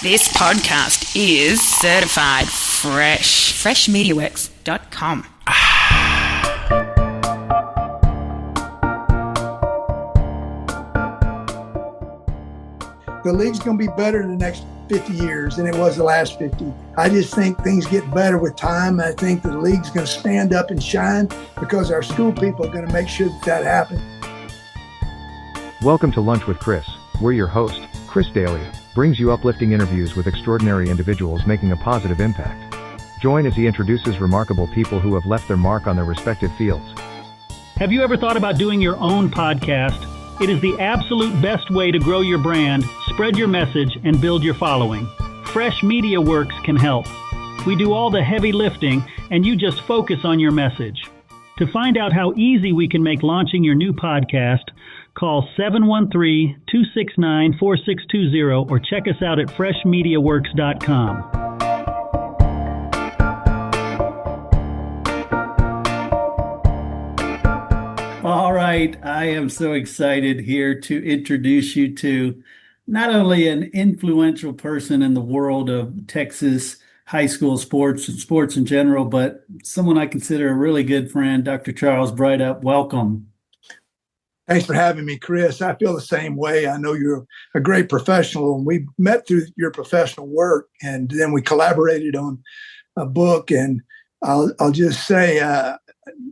This podcast is certified fresh. Freshmediaworks.com. The league's going to be better in the next 50 years than it was the last 50. I just think things get better with time. I think the league's going to stand up and shine because our school people are going to make sure that happens. Welcome to Lunch with Chris, where your host, Chris Doelle, brings you uplifting interviews with extraordinary individuals making a positive impact. Join as he introduces remarkable people who have left their mark on their respective fields. Have you ever thought about doing your own podcast? It is the absolute best way to grow your brand, spread your message, and build your following. Fresh Media Works can help. We do all the heavy lifting, and you just focus on your message. To find out how easy we can make launching your new podcast, call 713-269-4620 or check us out at freshmediaworks.com. All right, I am so excited here to introduce you to not only an influential person in the world of Texas high school sports and sports in general, but someone I consider a really good friend, Dr. Charles Breithaupt. Welcome. Thanks for having me, Chris. I feel the same way. I know you're a great professional, and we met through your professional work, and then we collaborated on a book. And I'll just say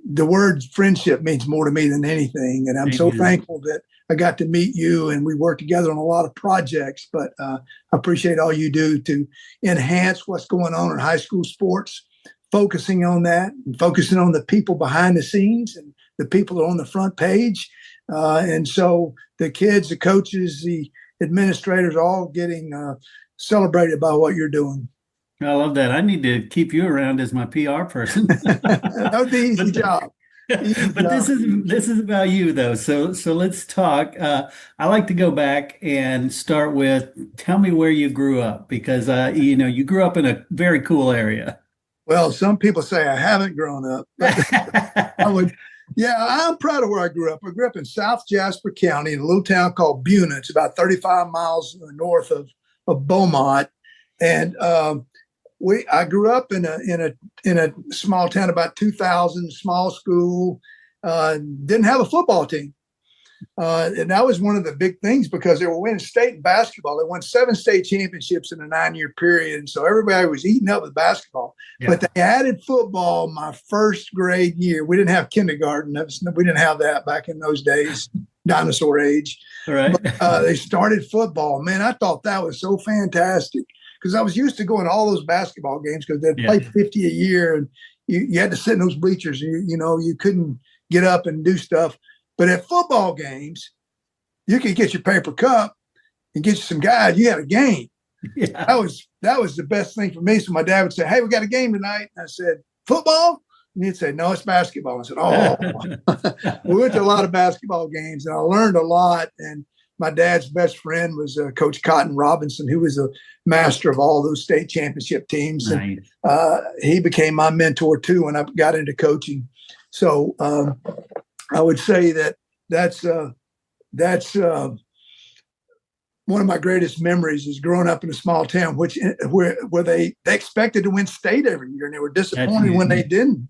the word friendship means more to me than anything. And I'm so thankful that I got to meet you, and we worked together on a lot of projects. But I appreciate all you do to enhance what's going on in high school sports, focusing on that and focusing on the people behind the scenes and the people that are on the front page. And so the kids, the coaches, the administrators, all getting celebrated by what you're doing. I love that. I need to keep you around as my PR person. That would be easy job. But this is about you though. So let's talk. I like to go back and start with, tell me where you grew up, because you grew up in a very cool area. Well, some people say I haven't grown up. I'm proud of where I grew up. I grew up in South Jasper County in a little town called Buna. It's about 35 miles north of Beaumont. And I grew up in a small town, about 2,000, small school, didn't have a football team. And that was one of the big things because they were winning state in basketball. They won 7 state championships in a 9-year period. And so everybody was eating up with basketball. Yeah. But they added football my first grade year. We didn't have kindergarten. We didn't have that back in those days, dinosaur age. All right. But, they started football. Man, I thought that was so fantastic, because I was used to going to all those basketball games because they'd play 50 a year, and you had to sit in those bleachers. You couldn't get up and do stuff. But at football games, you could get your paper cup and get you some guys. You had a game. Yeah. That was the best thing for me. So my dad would say, "Hey, we got a game tonight." And I said, "Football?" And he'd say, "No, it's basketball." I said, "Oh." We went to a lot of basketball games, and I learned a lot. And my dad's best friend was Coach Cotton Robinson, who was a master of all those state championship teams. Nice. And he became my mentor too when I got into coaching. So I would say that's one of my greatest memories is growing up in a small town, where they expected to win state every year, and they were disappointed when they didn't.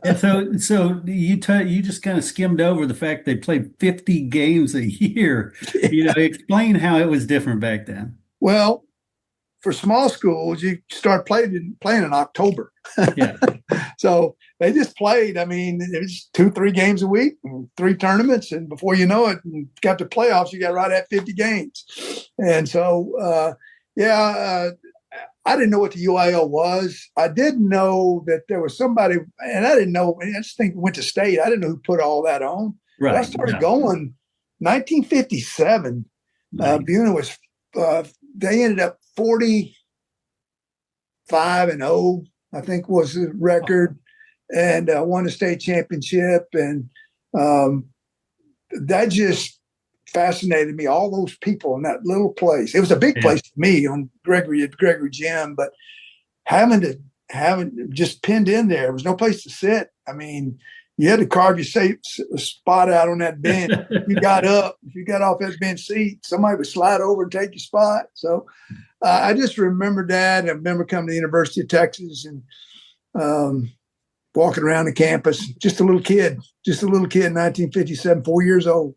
And so you just kind of skimmed over the fact they played 50 games a year. Yeah. Explain how it was different back then. Well, for small schools, you start playing in October. Yeah. So they just played. I mean, it was 2-3 games a week, 3 tournaments, and before you know it, you got to playoffs. You got right at 50 games, and so I didn't know what the UIL was. I did know that there was somebody, and I didn't know. I just think we went to state. I didn't know who put all that on. Right. But I started going 1957. Nice. Buna was. They ended up 45-0, I think was the record, and won a state championship. And that just fascinated me. All those people in that little place. It was a big place to me on Gregory Gym, but having just pinned in there was no place to sit. I mean, You had to carve your safe spot out on that bench. If you got off that bench seat, somebody would slide over and take your spot. So I just remember that. I remember coming to the University of Texas and walking around the campus, just a little kid, in 1957, 4 years old.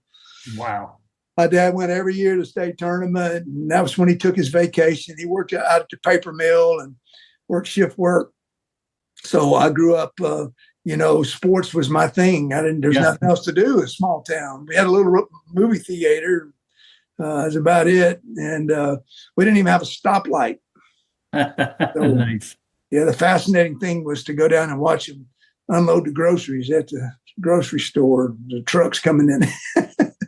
Wow. My dad went every year to the state tournament, and that was when he took his vacation. He worked out at the paper mill and worked shift work. So I grew up, sports was my thing. There's nothing else to do in a small town. We had a little movie theater. That's about it. And we didn't even have a stoplight. So, nice. Yeah, the fascinating thing was to go down and watch them unload the groceries at the grocery store, the trucks coming in.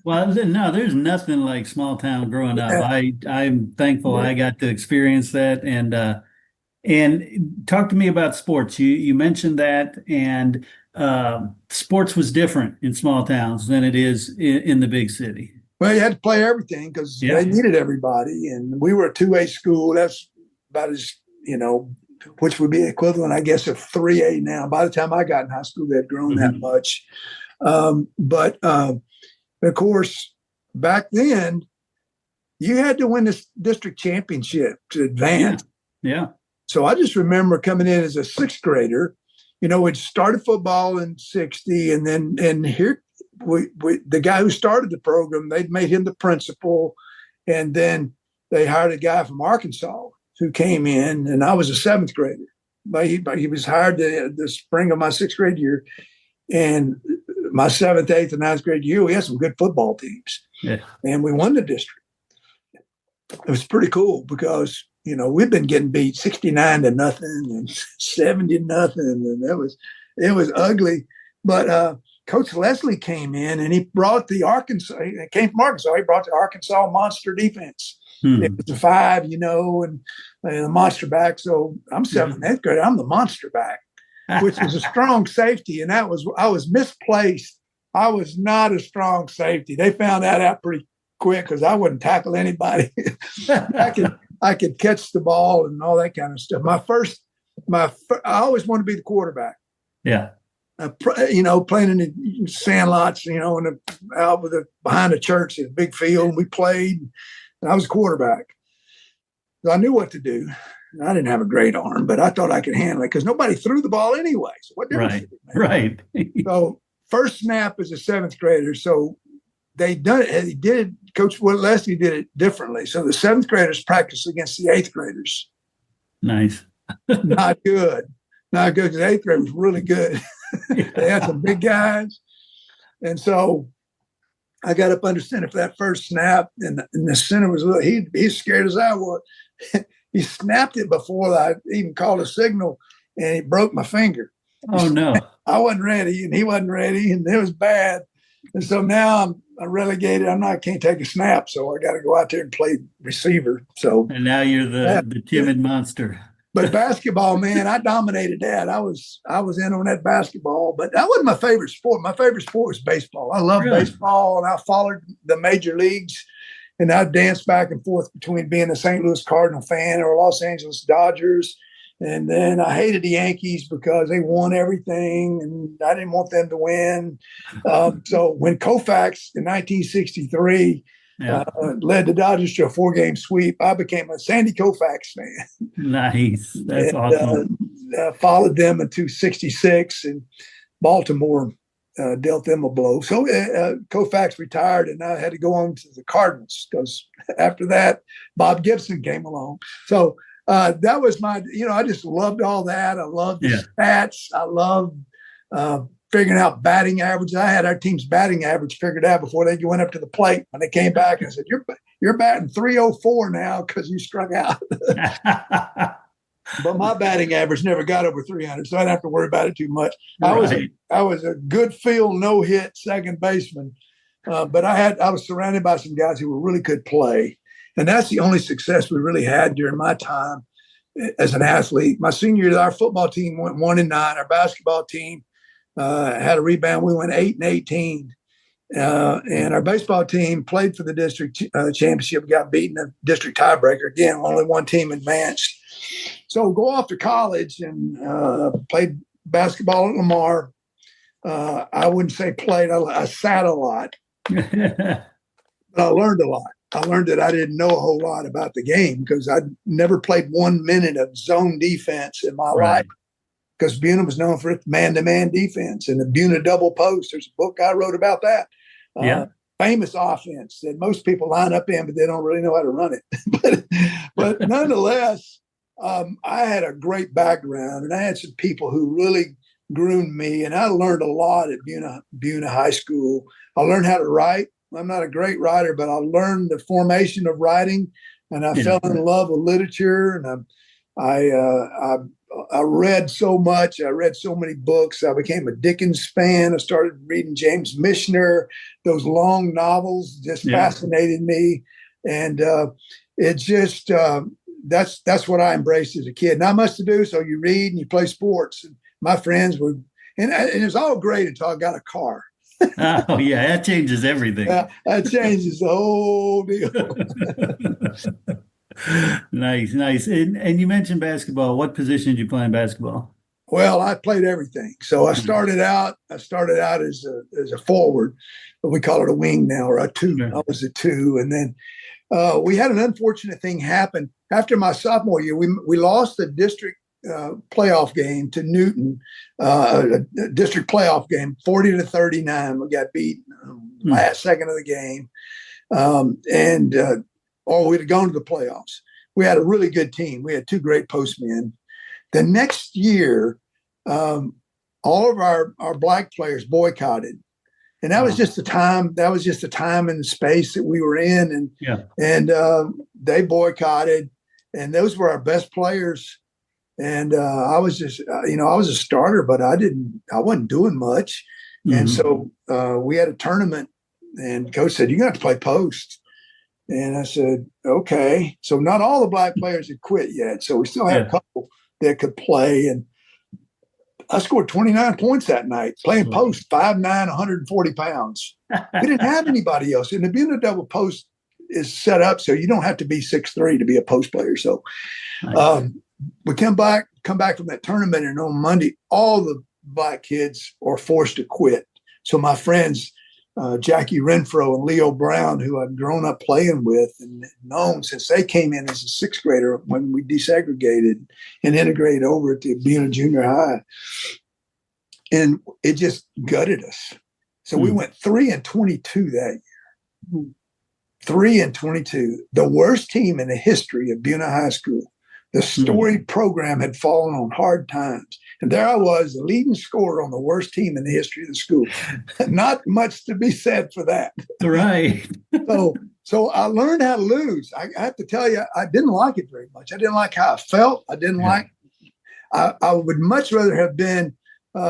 Well, no, there's nothing like small town growing up. I'm thankful I got to experience that. And talk to me about sports. You mentioned that, and sports was different in small towns than it is in the big city. Well, you had to play everything because they needed everybody. And we were a 2A school. That's about as, which would be equivalent, I guess, of 3A now. By the time I got in high school, they had grown that much. But of course, back then, you had to win this district championship to advance. Yeah. So I just remember coming in as a sixth grader. We'd started football in 60, and here the guy who started the program, they'd made him the principal, and then they hired a guy from Arkansas who came in, and I was a seventh grader. But he was hired the spring of my sixth grade year, and my seventh, eighth, and ninth grade year, we had some good football teams, and we won the district. It was pretty cool because we've been getting beat 69-0 and 70-0, and it was ugly. But Coach Leslie came in, and he brought the Arkansas. He came from Arkansas. He brought the Arkansas monster defense. It was a 5, and a monster back. So I'm seventh, eighth grade. I'm the monster back, which was a strong safety, and I was misplaced. I was not a strong safety. They found that out pretty quick because I wouldn't tackle anybody. I could catch the ball and all that kind of stuff. I always wanted to be the quarterback. Yeah. Playing in the sandlots, behind the church in a big field. And we played, and I was a quarterback. So I knew what to do. I didn't have a great arm, but I thought I could handle it because nobody threw the ball anyway. So what difference? Right. So first snap as a seventh grader. So they did it. Coach Leslie did it differently. So the seventh graders practiced against the eighth graders. Nice. Not good. Because the eighth grade was really good. They had some big guys. And so I got up under center for that first snap, and the center was he's scared as I was. He snapped it before I even called a signal, and he broke my finger. Oh, no. I wasn't ready, and he wasn't ready, and it was bad. And so now I'm relegated. I can't take a snap, so I got to go out there and play receiver. So and now you're the timid monster. But basketball, man, I dominated that. I was in on that basketball, but that wasn't my favorite sport. My favorite sport was baseball. I love baseball, and I followed the major leagues, and I danced back and forth between being a St. Louis Cardinal fan or Los Angeles Dodgers. And then I hated the Yankees because they won everything, and I didn't want them to win. So when Koufax in 1963 led the Dodgers to a 4-game sweep, I became a Sandy Koufax fan. Nice. That's awesome. Followed them into 66, and Baltimore dealt them a blow. So Koufax retired, and I had to go on to the Cardinals because after that, Bob Gibson came along. So that was my, I just loved all that. I loved the stats. I loved figuring out batting average. I had our team's batting average figured out before they went up to the plate. When they came back, I said, "You're batting 304 now because you struck out." But my batting average never got over 300, so I didn't have to worry about it too much. Right. I was a good field, no hit second baseman, but I was surrounded by some guys who really could play. And that's the only success we really had during my time as an athlete. My senior year, our football team went 1-9. Our basketball team had a rebound. We went 8-18. And our baseball team played for the district championship, got beaten in the district tiebreaker. Again, only one team advanced. So go off to college and played basketball at Lamar. I wouldn't say played. I sat a lot, but I learned a lot. I learned that I didn't know a whole lot about the game because I'd never played 1 minute of zone defense in my life. Because Buna was known for its man-to-man defense and the Buna double post. There's a book I wrote about that. Famous offense that most people line up in, but they don't really know how to run it. but nonetheless, I had a great background, and I had some people who really groomed me, and I learned a lot at Buna High School. I learned how to write. I'm not a great writer, but I learned the formation of writing, and I fell in love with literature, and I read so much. I read so many books. I became a Dickens fan. I started reading James Michener. Those long novels just fascinated me. And it just, that's what I embraced as a kid. Not much to do, so you read and you play sports. And my friends were, and it was all great until I got a car. Oh, yeah, that changes everything. That changes the whole deal. Nice. And you mentioned basketball. What position did you play in basketball? Well, I played everything. So I started out as a forward, but we call it a wing now, or a two. I was a two. And then we had an unfortunate thing happen. After my sophomore year, we lost the district playoff game to Newton, a district playoff game, 40-39. We got beat last second of the game. Or we'd have gone to the playoffs. We had a really good team. We had two great postmen. The next year, all of our black players boycotted. And that was just the time. That was just the time and the space that we were in. And they boycotted. And those were our best players. And I was just, I was a starter, but I wasn't doing much. Mm-hmm. And so we had a tournament, and coach said, "You're going to have to play post." And I said, "Okay." So not all the black players had quit yet. So we still had a couple that could play. And I scored 29 points that night playing post, 5'9", 140 pounds. We didn't have anybody else. And the Buna double post is set up so you don't have to be 6'3" to be a post player. So we come back from that tournament, and on Monday, all the black kids are forced to quit. So my friends, Jackie Renfro and Leo Brown, who I'd grown up playing with and known since they came in as a sixth grader when we desegregated and integrated over to Buna Junior High. And it just gutted us. So we went 3-22 that year. 3-22. The worst team in the history of Buna High School. The storied program had fallen on hard times. And there I was, the leading scorer on the worst team in the history of the school. Not much to be said for that. Right. So I learned how to lose. I have to tell you, I didn't like it very much. I didn't like how I felt. I would much rather have been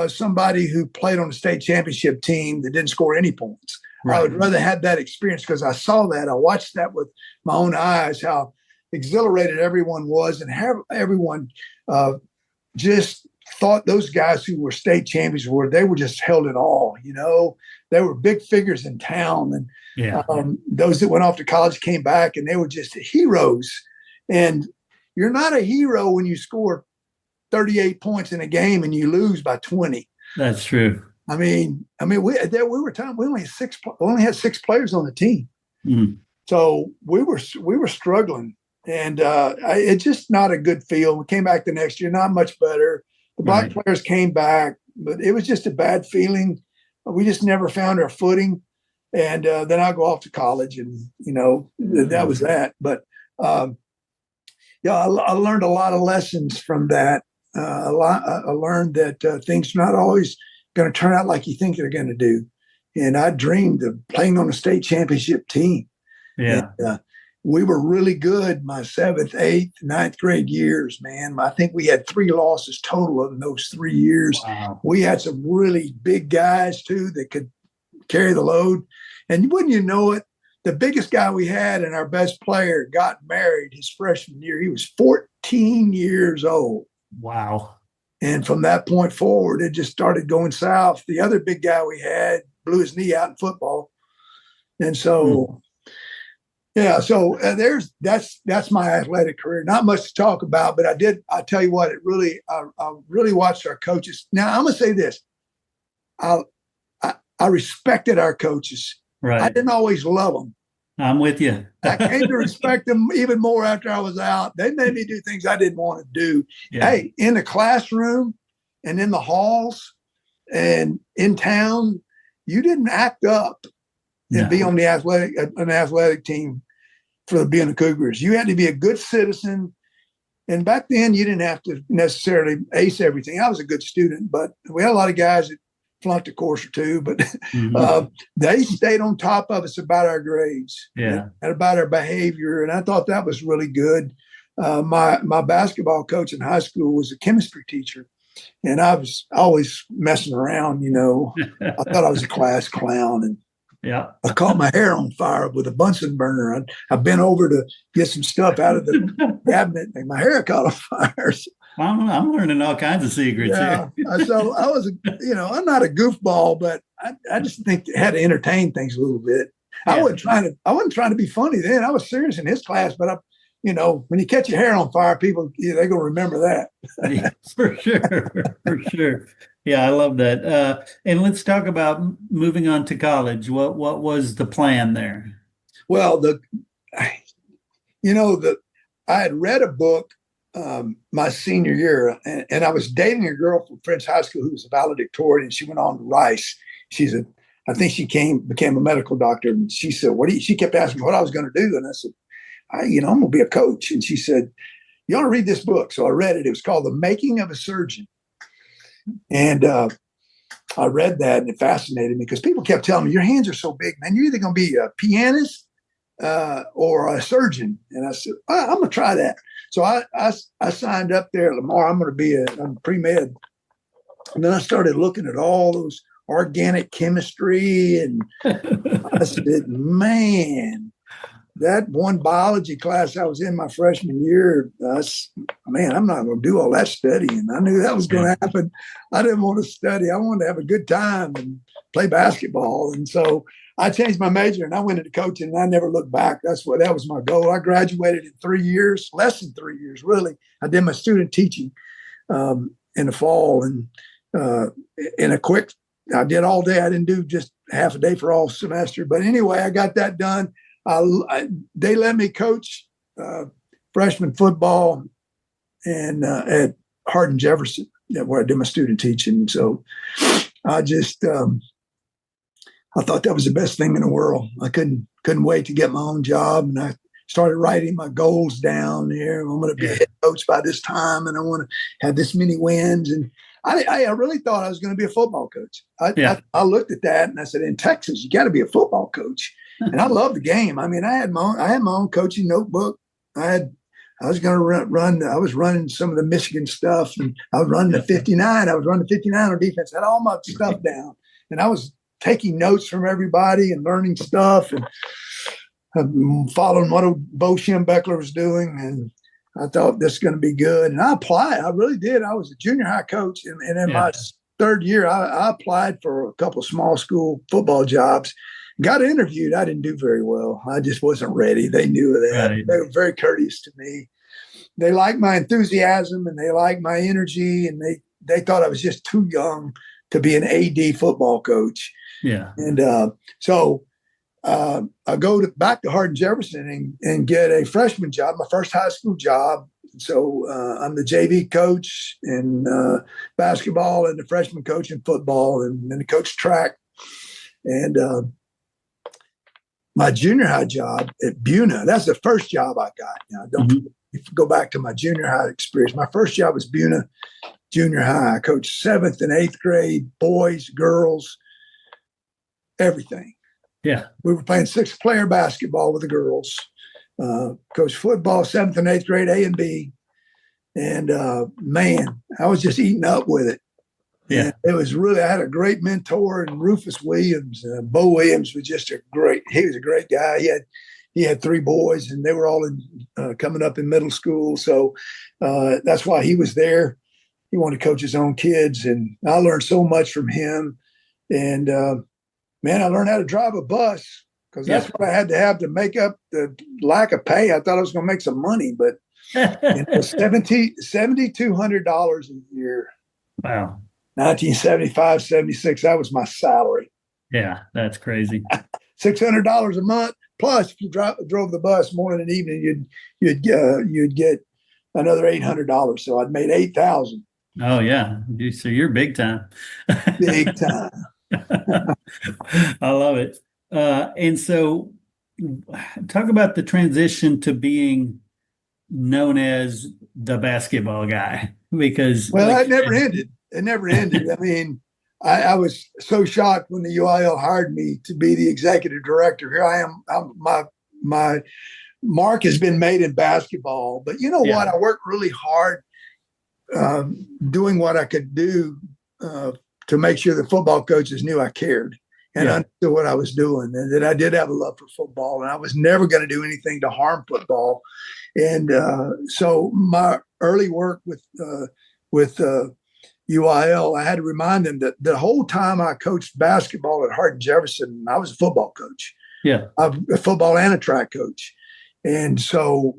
somebody who played on the state championship team that didn't score any points. Right. I would rather have that experience because I saw that. I watched that with my own eyes, how exhilarated everyone was, and how everyone just thought those guys who were state champions they were just held in awe. They were big figures in town, and those that went off to college came back, and they were just heroes. And you're not a hero when you score 38 points in a game and you lose by 20. That's true. I mean, we only had 6 players on the team, so we were struggling. And it's just not a good feel. We came back the next year, not much better. The black players came back, but it was just a bad feeling. We just never found our footing. And then I go off to college, and, that was that. But, I learned a lot of lessons from that. I learned that things are not always going to turn out like you think they're going to do. And I dreamed of playing on a state championship team. Yeah. And, we were really good my 7th, 8th, 9th grade years, man. I think we had 3 losses total in those 3 years. Wow. We had some really big guys, too, that could carry the load. And wouldn't you know it, the biggest guy we had and our best player got married his freshman year. He was 14 years old. Wow. And from that point forward, it just started going south. The other big guy we had blew his knee out in football. And so... Yeah, so that's my athletic career. Not much to talk about, but I tell you what, I really watched our coaches. Now I'm gonna say this: I, I respected our coaches. Right. I didn't always love them. I'm with you. I came to respect them even more after I was out. They made me do things I didn't want to do. Yeah. Hey, in the classroom and in the halls and in town, you didn't act up and be on an athletic team for being the Cougars. You had to be a good citizen. And back then, you didn't have to necessarily ace everything. I was a good student, but we had a lot of guys that flunked a course or two, but they stayed on top of us about our grades and about our behavior. And I thought that was really good. My basketball coach in high school was a chemistry teacher, and I was always messing around, I thought I was a class clown, and I caught my hair on fire with a Bunsen burner. I bent over to get some stuff out of the cabinet, and my hair caught on fire. So, I'm learning all kinds of secrets here. So I was, I'm not a goofball, but I just think I had to entertain things a little bit. I wasn't trying to be funny then. I was serious in his class, but when you catch your hair on fire, people, they're going to remember that. For sure. Yeah, I love that. And let's talk about moving on to college. What was the plan there? Well, I had read a book my senior year, and I was dating a girl from French high school who was a valedictorian. She went on to Rice. I think she became a medical doctor, and she said, she kept asking me what I was going to do. And I said, I'm going to be a coach. And she said, you ought to read this book. So I read it. It was called The Making of a Surgeon. And I read that, and it fascinated me because people kept telling me, your hands are so big, man. You're either going to be a pianist or a surgeon. And I said, I'm going to try that. So I signed up there at Lamar. I'm going to be I'm pre-med. And then I started looking at all those organic chemistry. And I said, man, that one biology class I was in my freshman year, I'm not going to do all that studying. I knew that was going to happen. I didn't want to study. I wanted to have a good time and play basketball. And so I changed my major and I went into coaching, and I never looked back. That was my goal. I graduated in 3 years, less than 3 years, really. I did my student teaching in the fall, and I did all day. I didn't do just half a day for all semester. But anyway, I got that done. They let me coach freshman football and at Hardin Jefferson, where I did my student teaching. So I just I thought that was the best thing in the world. I couldn't wait to get my own job, and I started writing my goals down there. I'm going to be a head coach by this time, and I want to have this many wins. And I really thought I was going to be a football coach. I looked at that and I said, in Texas, you got to be a football coach. And I love the game. I mean, I had my own coaching notebook. I was going to run. I was running some of the Michigan stuff, and I was running the 59. I was running 59 on defense. I had all my stuff down, and I was taking notes from everybody and learning stuff and following what Bo Schembechler was doing. And I thought this is going to be good. And I applied. I really did. I was a junior high coach, and in my third year, I applied for a couple of small school football jobs. Got interviewed. I didn't do very well. I just wasn't ready. They knew that. Right. They were very courteous to me. They liked my enthusiasm and they liked my energy, and they thought I was just too young to be an AD football coach. Yeah. And so I go back to Hardin Jefferson and get a freshman job, my first high school job. So I'm the JV coach in basketball and the freshman coach in football, and then the coach track. And my junior high job at Buna, that's the first job I got. Now, don't go back to my junior high experience. My first job was Buna Junior High. I coached 7th and 8th grade, boys, girls, everything. Yeah. We were playing 6-player basketball with the girls. Coached football, 7th and 8th grade, A and B. And, man, I was just eating up with it. Yeah, and it was really, I had a great mentor in Rufus Williams. Bo Williams was just he was a great guy. He had 3 boys, and they were all coming up in middle school. So that's why he was there. He wanted to coach his own kids, and I learned so much from him. And man, I learned how to drive a bus, because that's what I had to have to make up the lack of pay. I thought I was going to make some money, but $7,200 a year. Wow. 1975, 76, that was my salary. Yeah, that's crazy. $600 a month. Plus, if you drove the bus morning and evening, you'd get another $800. So I'd made $8,000. Oh yeah, so you're big time. Big time. I love it. And so, talk about the transition to being known as the basketball guy, because it never ended. It never ended. I mean, I was so shocked when the UIL hired me to be the executive director. Here I am. My mark has been made in basketball, but you know what? I worked really hard doing what I could do to make sure the football coaches knew I cared and understood what I was doing, and that I did have a love for football, and I was never going to do anything to harm football. And so my early work with UIL, I had to remind them that the whole time I coached basketball at Hardin-Jefferson, I was a football coach. Yeah, I'm a football and a track coach, and so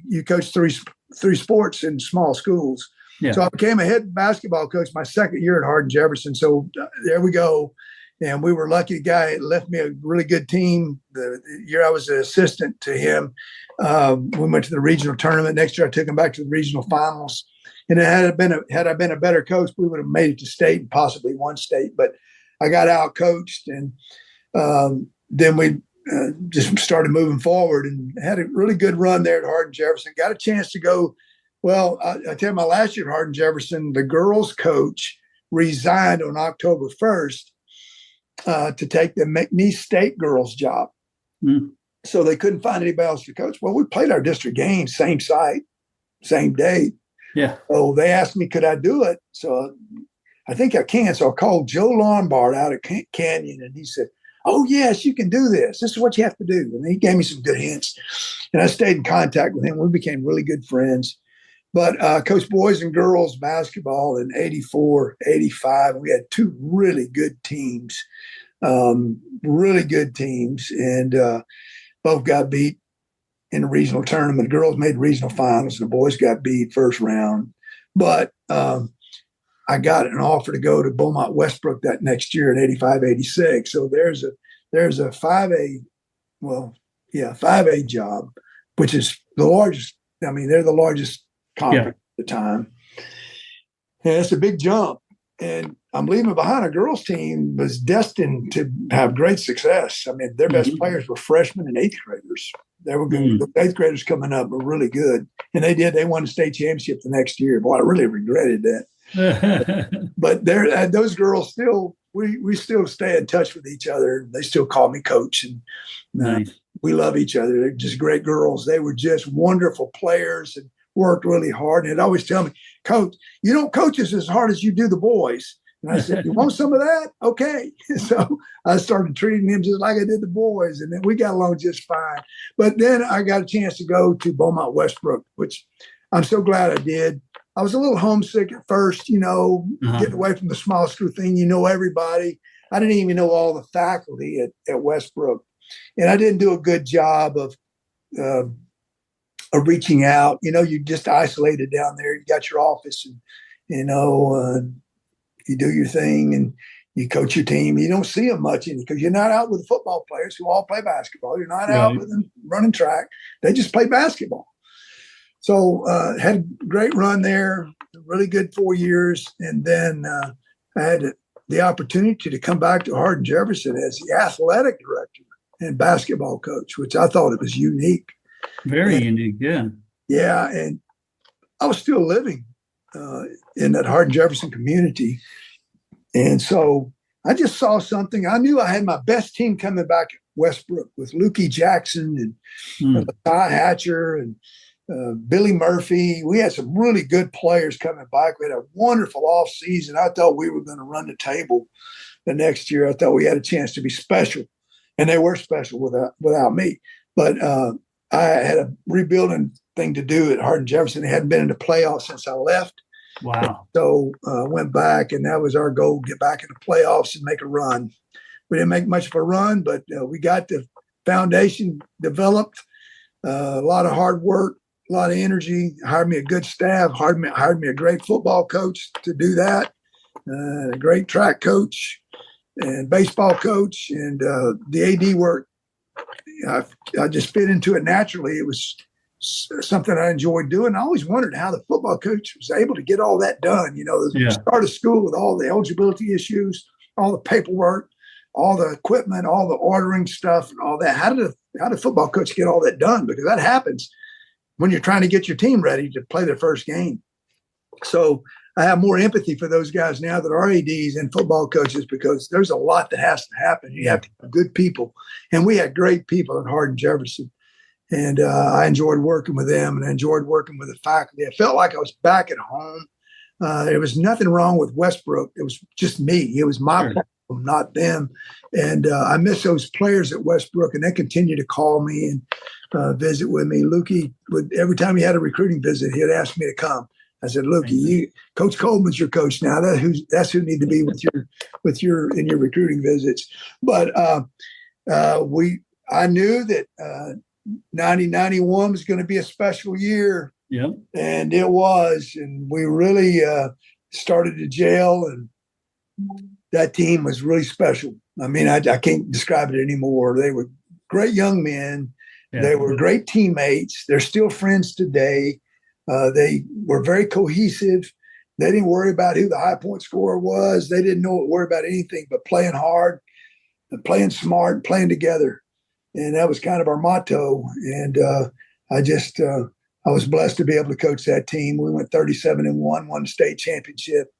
you coach three sports in small schools. Yeah. So I became a head basketball coach my second year at Hardin-Jefferson. So there we go. And we were lucky. The guy left me a really good team. The year I was an assistant to him, we went to the regional tournament. Next year, I took him back to the regional finals. And had I been a better coach, we would have made it to state and possibly won state. But I got out coached, and then we just started moving forward and had a really good run there at Hardin-Jefferson. Got a chance to go. Well, I tell you, my last year at Hardin-Jefferson, the girls' coach resigned on October 1st to take the McNeese State girls' job. Mm. So they couldn't find anybody else to coach. Well, we played our district games, same site, same day. Yeah. So they asked me, could I do it? So I think I can. So I called Joe Lombard out at Canyon, and he said, oh, yes, you can do this. This is what you have to do. And he gave me some good hints. And I stayed in contact with him. We became really good friends. But coached boys and girls basketball in 84, 85. We had two really good teams, and both got beat in the regional tournament. The girls made regional finals, and the boys got beat first round. But I got an offer to go to Beaumont Westbrook that next year in 85, 86. So there's a 5A, 5A job, which is the largest. I mean, they're the largest conference at the time. And it's a big jump. And I'm leaving behind a girls team was destined to have great success. I mean, their best players were freshmen and eighth graders. They were good. The eighth graders coming up were really good. And they did. They won the state championship the next year. Boy, I really regretted that. But those girls still, we still stay in touch with each other. They still call me coach. And nice. We love each other. They're just great girls. They were just wonderful players and worked really hard. And they'd always tell me, Coach, you don't coach us as hard as you do the boys. And I said, you want some of that? Okay. So I started treating them just like I did the boys. And then we got along just fine. But then I got a chance to go to Beaumont Westbrook, which I'm so glad I did. I was a little homesick at first, getting away from the small school thing. Everybody. I didn't even know all the faculty at Westbrook. And I didn't do a good job of reaching out. You just isolated down there. You got your office and, you do your thing and you coach your team. You don't see them much because you're not out with the football players who all play basketball. You're not out with them running track. They just play basketball. So had a great run there, really good 4 years. And then I had the opportunity to come back to Hardin-Jefferson as the athletic director and basketball coach, which I thought it was unique. Very unique, yeah. Yeah, and I was still living in that Hardin-Jefferson community. And so I just saw something. I knew I had my best team coming back at Westbrook with Lukey Jackson and Ty Hatcher and Billy Murphy. We had some really good players coming back. We had a wonderful off season. I thought we were going to run the table the next year. I thought we had a chance to be special, and they were special without me. But I had a rebuilding thing to do at Hardin-Jefferson. They hadn't been in the playoffs since I left. Wow. So I went back, and that was our goal, get back in the playoffs and make a run. We didn't make much of a run, but we got the foundation developed, a lot of hard work, a lot of energy, hired me a good staff, hired me a great football coach to do that. a great track coach and baseball coach, and the AD work. I just fit into it naturally. It was something I enjoyed doing. I always wondered how the football coach was able to get all that done. The start of school with all the eligibility issues, all the paperwork, all the equipment, all the ordering stuff, and all that. How did a football coach get all that done? Because that happens when you're trying to get your team ready to play their first game. So I have more empathy for those guys now that are ADs and football coaches, because there's a lot that has to happen. You have to have good people. And we had great people at Hardin Jefferson. And I enjoyed working with them, and I enjoyed working with the faculty. I felt like I was back at home. There was nothing wrong with Westbrook. It was just me. It was my problem, not them. And I miss those players at Westbrook, and they continue to call me and visit with me. Lukey, every time he had a recruiting visit, he'd ask me to come. I said, Lukey, Coach Coleman's your coach now. That's who need to be in your recruiting visits. But I knew that 1991 was going to be a special year. Yep. And it was. And we really started to gel, and that team was really special. I mean, I can't describe it anymore. They were great young men. Yeah. They were great teammates. They're still friends today. They were very cohesive. They didn't worry about who the high point scorer was. They didn't worry about anything but playing hard and playing smart and playing together. And that was kind of our motto. And I was blessed to be able to coach that team. We went 37-1, won the state championship.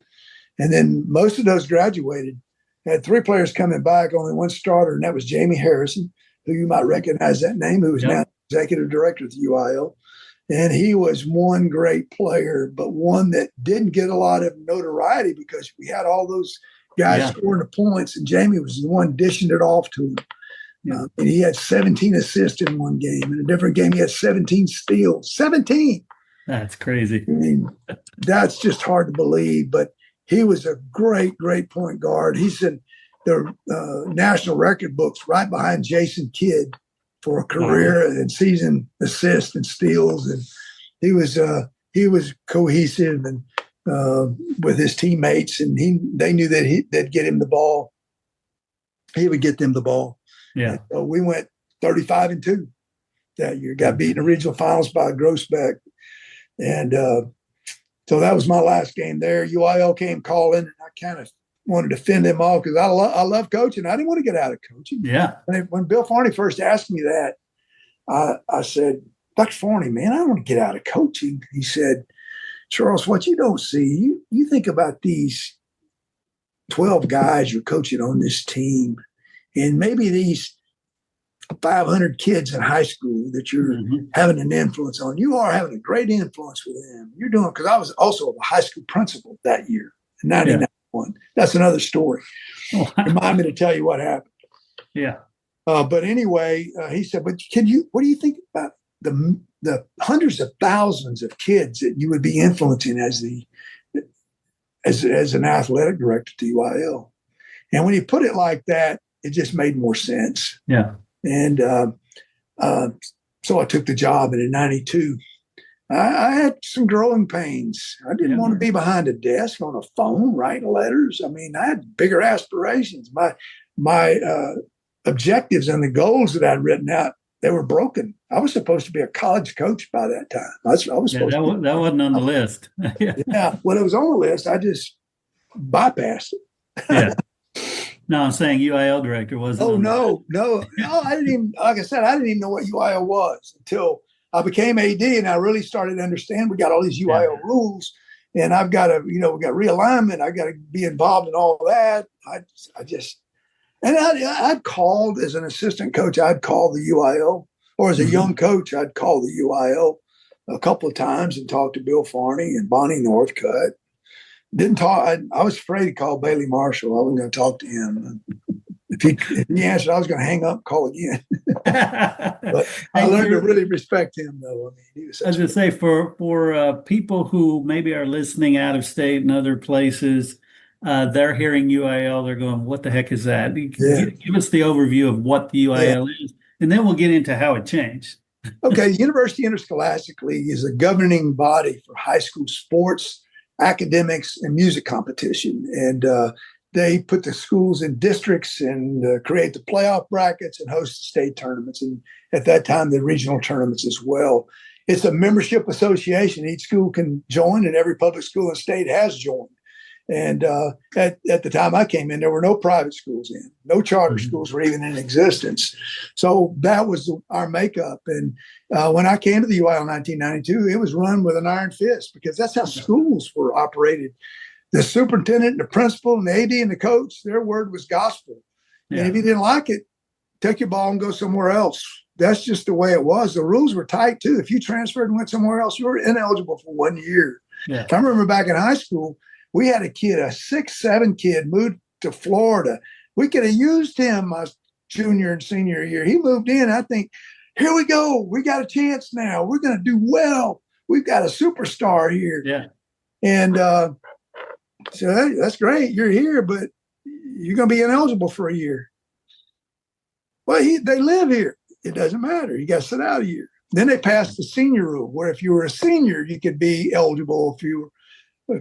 And then most of those graduated. I had 3 players coming back, only 1 starter, and that was Jamie Harrison, who you might recognize that name, who is now executive director at the UIL. And he was one great player, but one that didn't get a lot of notoriety because we had all those guys scoring the points, and Jamie was the one dishing it off to him. And he had 17 assists in one game. In a different game, he had 17 steals. 17! That's crazy. I mean, that's just hard to believe, but he was a great, great point guard. He's in the national record books right behind Jason Kidd for a career and season assists and steals. And he was cohesive and with his teammates, and they knew that they'd get him the ball. He would get them the ball. Yeah. So we went 35-2 that year. Got beat in the regional finals by Grossbeck, and so that was my last game there. UIL came calling, and I kind of wanted to fend them off because I love coaching. I didn't want to get out of coaching. Yeah. When Bill Farney first asked me that, I said, Dr. Farney, man, I don't want to get out of coaching. He said, Charles, what you don't see, you think about these 12 guys you're coaching on this team, and maybe these 500 kids in high school that you're having an influence on. You are having a great influence with them. You're doing, because I was also a high school principal that year in 1991. That's another story. Remind me to tell you what happened. Yeah. But anyway, he said, but what do you think about the hundreds of thousands of kids that you would be influencing as an athletic director to UIL? And when he put it like that, it just made more sense. Yeah. And so I took the job, and in 92, I had some growing pains. I didn't want to be behind a desk on a phone writing letters. I mean, I had bigger aspirations. My objectives and the goals that I'd written out, they were broken. I was supposed to be a college coach by that time. That wasn't on the list. Yeah, when it was on the list, I just bypassed it. Yeah. No, I'm saying UIL director wasn't. Oh, no. I didn't even, like I said, I didn't even know what UIL was until I became AD, and I really started to understand we got all these UIL rules, and I've got to, we got realignment. I got to be involved in all that. I'd called as an assistant coach, I'd call the UIL, or as a young coach, I'd call the UIL a couple of times and talk to Bill Farney and Bonnie Northcutt. Didn't talk. I was afraid to call Bailey Marshall. I wasn't going to talk to him. If he answered, I was going to hang up and call again. But I learned to really respect him, though. I mean, he was. I was going to say, for people who maybe are listening out of state and other places, they're hearing UIL. They're going, "What the heck is that?" Give us the overview of what the UIL is, and then we'll get into how it changed. Okay, University Interscholastic League is a governing body for high school sports academics and music competition. And they put the schools in districts and create the playoff brackets and host the state tournaments. And at that time, the regional tournaments as well. It's a membership association. Each school can join, and every public school in the state has joined. And at the time I came in, there were no private schools in, no charter schools were even in existence. So that was our makeup. And when I came to the UIL in 1992, it was run with an iron fist because that's how schools were operated. The superintendent, the principal, and the AD and the coach, their word was gospel. Yeah. And if you didn't like it, take your ball and go somewhere else. That's just the way it was. The rules were tight too. If you transferred and went somewhere else, you were ineligible for 1 year. Yeah. I remember back in high school, we had a kid, a 6'7" kid, moved to Florida. We could have used him my junior and senior year. He moved in. I think, here we go. We got a chance now. We're going to do well. We've got a superstar here. Yeah. And so that's great. You're here, but you're going to be ineligible for a year. Well, they live here. It doesn't matter. You got to sit out a year. Then they passed the senior rule, where if you were a senior, you could be eligible if you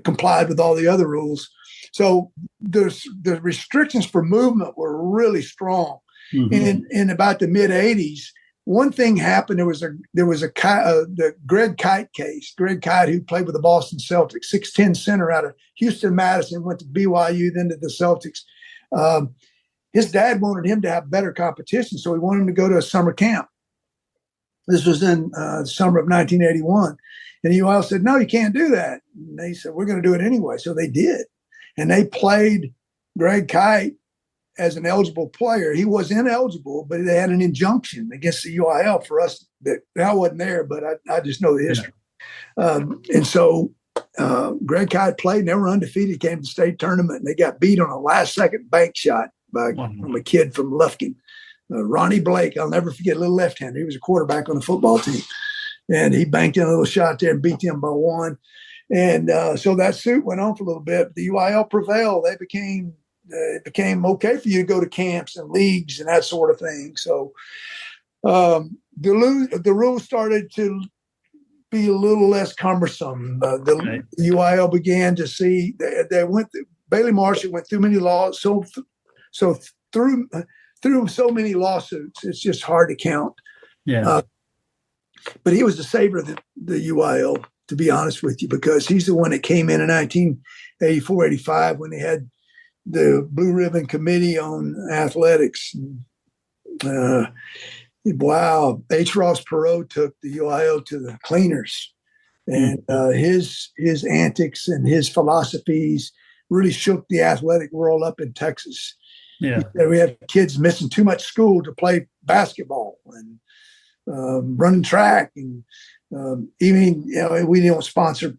complied with all the other rules. So the restrictions for movement were really strong. In about the mid 80s, one thing happened. There was the Greg Kite case. Greg Kite, who played with the Boston Celtics, 6'10" center out of Houston Madison, went to BYU, then to the Celtics. His dad wanted him to have better competition, so he wanted him to go to a summer camp. This was in the summer of 1981. And the UIL said, no, you can't do that. And they said, we're going to do it anyway. So they did. And they played Greg Kite as an eligible player. He was ineligible, but they had an injunction against the UIL for us that I wasn't there, but I just know the history. And so Greg Kite played, and they were undefeated, came to the state tournament, and they got beat on a last-second bank shot from a kid from Lufkin. Ronnie Blake, I'll never forget, a little left-hander. He was a quarterback on the football team. And he banked in a little shot there and beat them by one. And so that suit went on for a little bit. The UIL prevailed. It became okay for you to go to camps and leagues and that sort of thing. So the rules started to be a little less cumbersome. The UIL began to see Bailey Marshall went through many laws. So through so many lawsuits, it's just hard to count. Yeah. But he was the savior of the UIL, to be honest with you, because he's the one that came in 1984, 85 when they had the Blue Ribbon Committee on Athletics. Wow. H. Ross Perot took the UIL to the cleaners. And his antics and his philosophies really shook the athletic world up in Texas. Yeah. We had kids missing too much school to play basketball and running track, and even we didn't sponsor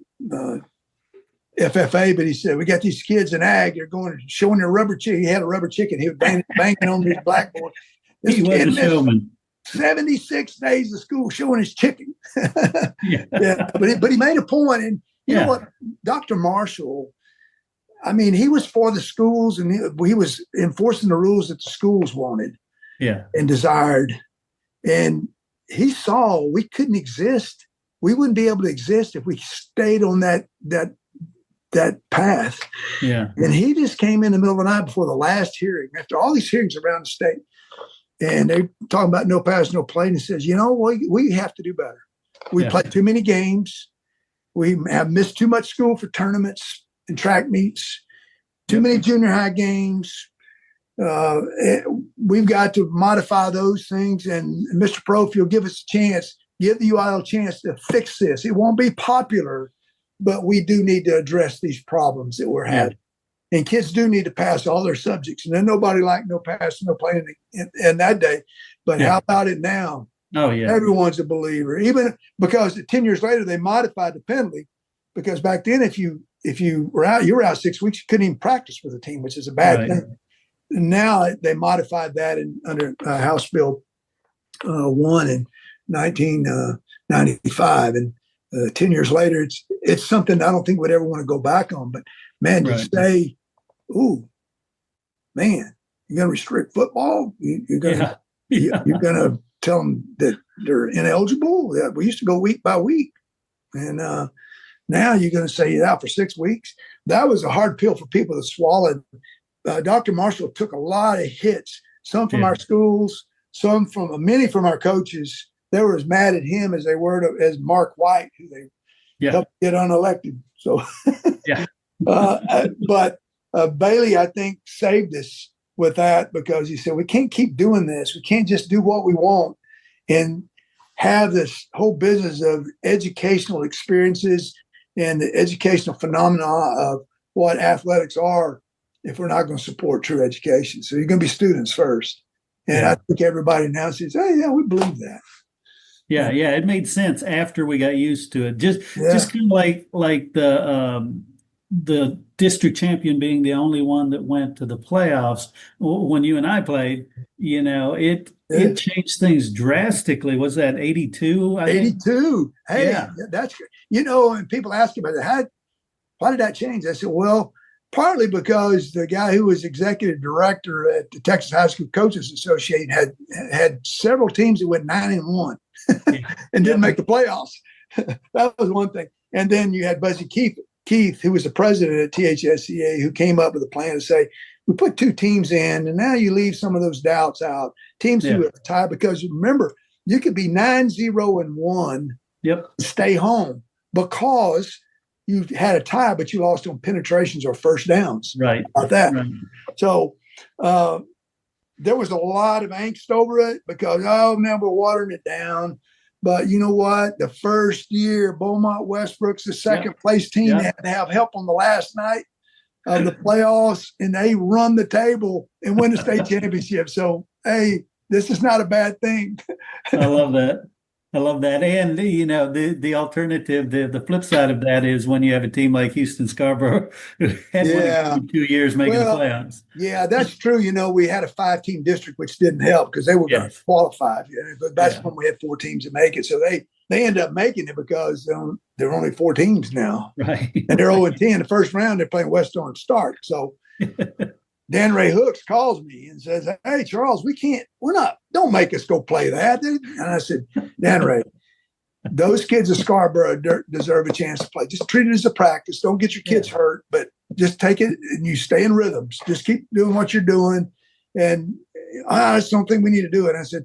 FFA, but he said we got these kids in ag. They're going showing their rubber chicken. He had a rubber chicken. He was banging on his blackboard. He was a showman. 76 days of school showing his chicken. Yeah, but he made a point, and you know what, Dr. Marshall. I mean, he was for the schools, and he was enforcing the rules that the schools wanted, and desired, and he saw we couldn't exist. We wouldn't be able to exist if we stayed on that path. Yeah. And he just came in the middle of the night before the last hearing, after all these hearings around the state, and they talking about no pass, no play, and he says, we have to do better. We play too many games. We have missed too much school for tournaments and track meets, too many junior high games. We've got to modify those things. And Mr. Pro, if you'll give us a chance, give the UIL a chance to fix this. It won't be popular, but we do need to address these problems that we're having. And kids do need to pass all their subjects. And then nobody liked no pass, no playing in that day. But how about it now? Oh, yeah. Everyone's a believer, even because 10 years later, they modified the penalty, because back then, if you were out, you were out 6 weeks, you couldn't even practice with a team, which is a bad thing. And now they modified that under House Bill 1 in 1995. And 10 years later, it's something I don't think we'd ever want to go back on. But man, to say, "Ooh, man, you're going to restrict football? You're going to you're going to tell them that they're ineligible?" We used to go week by week, and Now you're going to say you're out for 6 weeks. That was a hard pill for people to swallow. Dr. Marshall took a lot of hits, some from our schools, many from our coaches. They were as mad at him as they were as Mark White, who they helped get unelected. So, but Bailey, I think, saved us with that, because he said, we can't keep doing this. We can't just do what we want and have this whole business of educational experiences and the educational phenomena of what athletics are if we're not going to support true education. So you're going to be students first. And I think everybody now says, hey, yeah, we believe that. Yeah, it made sense after we got used to it. Just kind of like the district champion being the only one that went to the playoffs when you and I played. It changed things drastically. Was that 82? 82. Hey, that's and people ask about it. Why did that change? I said, well, partly because the guy who was executive director at the Texas High School Coaches Association had several teams that went 9-1 and didn't make the playoffs. That was one thing. And then you had Buzzy Keith, who was the president at THSCA, who came up with a plan to say, we put 2 teams in, and now you leave some of those doubts out. Teams who are tied, because remember, you could be 9-0-1, stay home because you had a tie, but you lost on penetrations or first downs. Right. About that. Right. So there was a lot of angst over it because, now we're watering it down. But you know what? The first year, Beaumont Westbrook's the second place team. They had to have help on the last night of the playoffs, and they run the table and win the state championship. So, hey, this is not a bad thing. I love that. And, the alternative, the flip side of that is when you have a team like Houston Scarborough who had won in 2 years making the playoffs. Yeah, that's true. We had a 5-team district, which didn't help because they were going to qualify. But that's when we had 4 teams to make it. So they ended up making it because there are only 4 teams now. Right. And they're 0-10. The first round, they're playing West Orange Stark. So Dan Ray Hooks calls me and says, hey, Charles, don't make us go play that. And I said, Dan Ray, those kids of Scarborough deserve a chance to play. Just treat it as a practice. Don't get your kids hurt, but just take it and you stay in rhythms. Just keep doing what you're doing. And I just don't think we need to do it. And I said,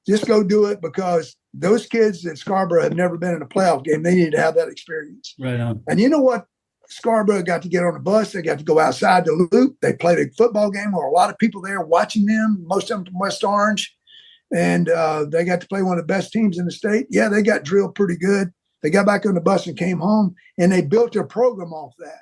just go do it, because those kids at Scarborough have never been in a playoff game. They need to have that experience. Right on. And you know what? Scarborough got to get on a bus. They got to go outside the loop. They played a football game where a lot of people there watching them, most of them from West Orange. And they got to play one of the best teams in the state. Yeah, they got drilled pretty good. They got back on the bus and came home, and they built their program off that.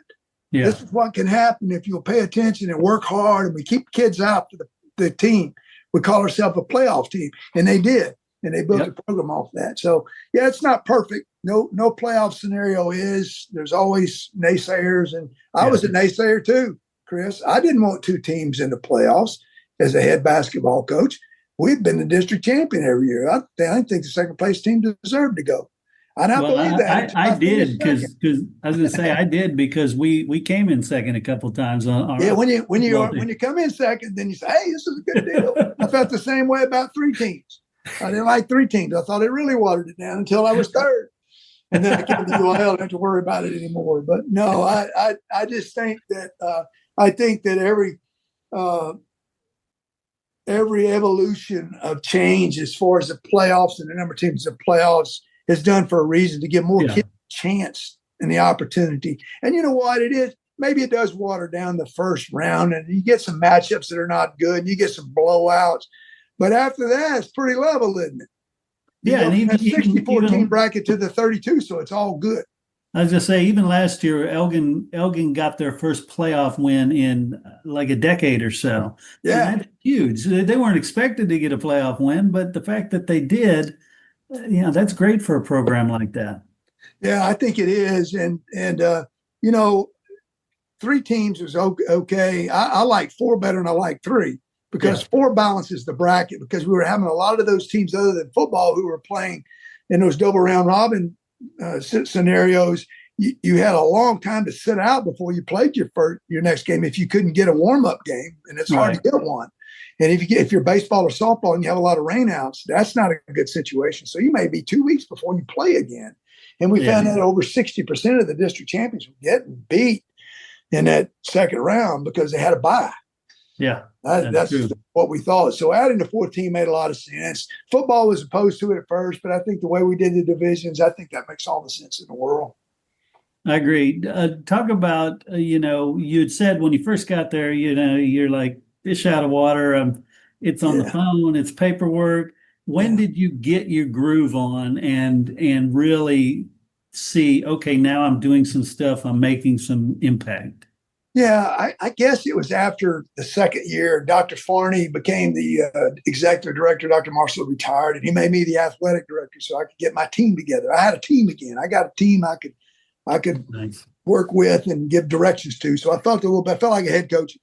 Yeah. This is what can happen if you'll pay attention and work hard, and we keep kids out for the team. We call ourselves a playoff team, and they did. And they built the program off that. So, yeah, it's not perfect. No playoff scenario is. There's always naysayers. And I was a naysayer too, Chris. I didn't want 2 teams in the playoffs as a head basketball coach. We've been the district champion every year. I think the second place team deserved to go. And I believe that. I did because I was going to say I did because we came in second a couple of times on. When you come in second, then you say, hey, this is a good deal. I felt the same way about 3 teams. I didn't like 3 teams. I thought it really watered it down until I was third. And then I came to Doelle. I don't have to worry about it anymore. But no, I just think that every evolution of change as far as the playoffs and the number of teams in the playoffs is done for a reason, to give more kids a chance and the opportunity. And you know what it is? Maybe it does water down the first round, and you get some matchups that are not good, and you get some blowouts. But after that, it's pretty level, isn't it? And even 64-team bracket to the 32, so it's all good. I was going to say, even last year, Elgin got their first playoff win in like a decade or so. Yeah. And that's huge. They weren't expected to get a playoff win, but the fact that they did, that's great for a program like that. Yeah, I think it is. And 3 teams is okay. I like 4 better than I like 3. Because 4 balances the bracket, because we were having a lot of those teams other than football who were playing in those double round robin scenarios. You had a long time to sit out before you played your next game if you couldn't get a warm-up game, and it's hard to get one. And if you're baseball or softball and you have a lot of rainouts, that's not a good situation. So you may be 2 weeks before you play again. And we found out over 60% of the district champions were getting beat in that second round because they had a bye. Yeah, that's what we thought. So adding the fourth team made a lot of sense. Football was opposed to it at first, but I think the way we did the divisions, I think that makes all the sense in the world. I agree. Talk about, you'd said when you first got there, you're like fish out of water. It's on the phone, it's paperwork. When did you get your groove on and really see, okay, now I'm doing some stuff, I'm making some impact? Yeah, I guess it was after the second year. Dr. Farney became the executive director. Dr. Marshall retired, and he made me the athletic director so I could get my team together. I had a team again. I got a team I could work with and give directions to. So I felt like a head coach